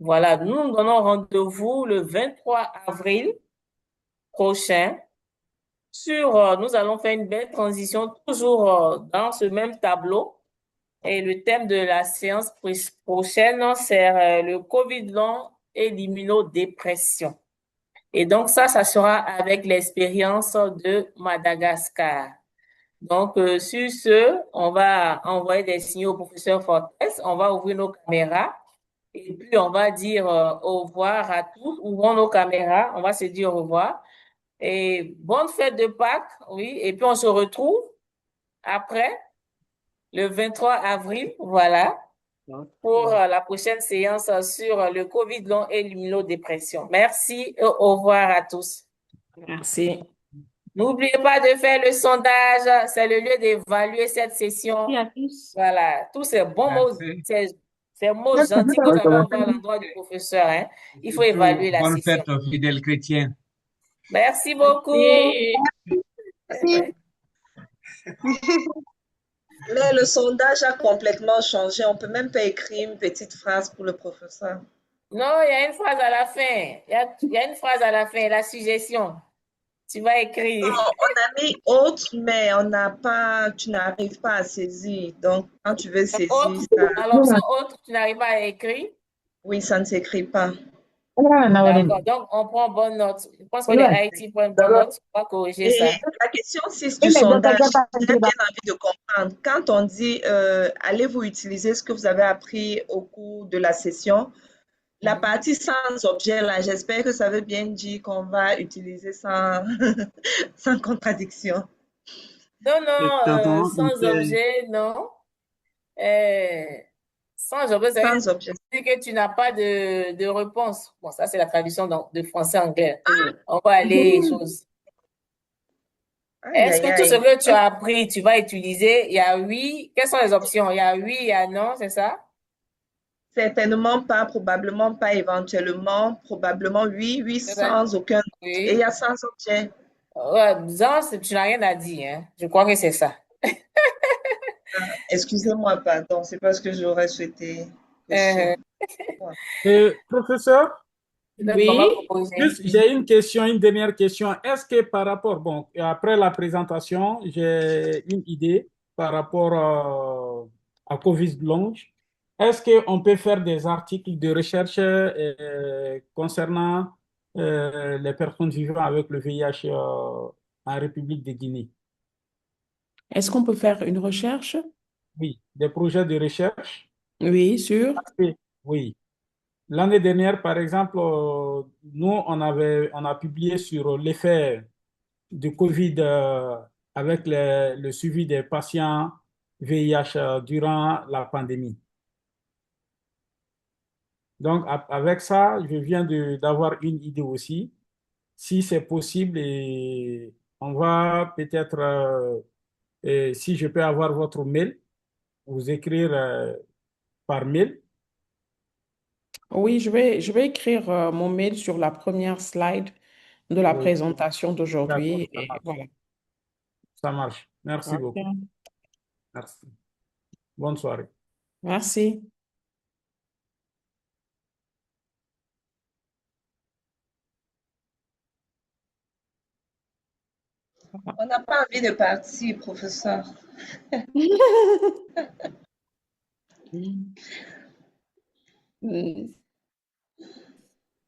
Voilà, nous nous donnons rendez-vous le 23 avril prochain nous allons faire une belle transition toujours dans ce même tableau. Et le thème de la séance prochaine, c'est le Covid long et l'immunodépression. Et donc ça sera avec l'expérience de Madagascar. Donc, sur ce, on va envoyer des signaux au professeur Fortes, on va ouvrir nos caméras et puis on va dire au revoir à tous. Ouvrons nos caméras, on va se dire au revoir. Et bonne fête de Pâques, oui. Et puis on se retrouve après, le 23 avril, voilà, pour la prochaine séance sur le Covid long et l'immunodépression. Merci et au revoir à tous. Merci. N'oubliez pas de faire le sondage, c'est le lieu d'évaluer cette session. Merci à tous. Voilà, tous ces bons mots, ces mots gentils que vous avez envoyés à l'endroit du professeur, hein. Il faut évaluer la Bonne session. fête aux fidèles chrétiens. Merci beaucoup. Merci. Mais le sondage a complètement changé. On peut même pas écrire une petite phrase pour le professeur. Non, il y a une phrase à la fin. Il y a une phrase à la fin, la suggestion. Tu vas écrire. Non, on a mis autre, mais tu n'arrives pas à saisir. Donc, quand tu veux saisir ça. Dans l'option autre, tu n'arrives pas à écrire? Oui, ça ne s'écrit pas. D'accord, donc on prend bonne note. Je pense que les Haïti prennent bonne note. On va corriger ça. Et la question 6 du sondage, j'ai bien envie de comprendre. Quand on dit allez-vous utiliser ce que vous avez appris au cours de la session, la partie sans objet, là, j'espère que ça veut bien dire qu'on va utiliser sans, sans contradiction. Non, sans objet, non. Sans objet, ça veut dire que tu n'as pas de réponse. Bon, ça, c'est la traduction de français-anglais. On va aller choses. Est-ce que tout ce que tu as appris, tu vas utiliser? Il y a oui. Quelles sont les options? Il y a oui, il y a non, c'est ça? Certainement pas, probablement pas, éventuellement, probablement oui, oui, sans aucun doute. Oui. Et il y a sans objet. Ouais, disons, tu n'as rien à dire, hein. Je crois que c'est ça. Excusez-moi, pardon, c'est pas ce que j'aurais souhaité. Professeur? Oui. J'ai une question, une dernière question. Est-ce que par rapport, bon, après la présentation, j'ai une idée par rapport à Covid long. Est-ce qu'on peut faire des articles de recherche concernant les personnes vivant avec le VIH en République de Guinée? Est-ce qu'on peut faire une recherche? Oui, des projets de recherche. Oui, sûr. Oui. L'année dernière, par exemple, nous, on a publié sur l'effet du Covid avec le suivi des patients VIH durant la pandémie. Donc, avec ça, je viens d'avoir une idée aussi. Si c'est possible, et on va peut-être, si je peux avoir votre mail, vous écrire par mail. Oui, je vais écrire mon mail sur la première slide de la présentation d'aujourd'hui. Et voilà. Ça marche. Merci beaucoup. Merci. Bonne soirée. Merci. On n'a pas envie de partir, professeur.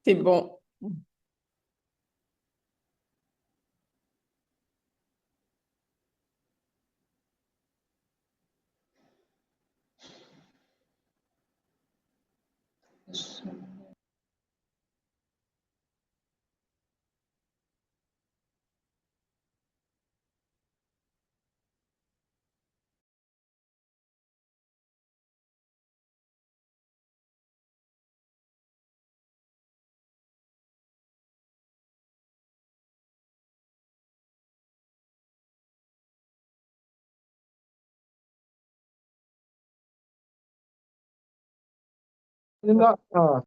C'est bon. Non, ah.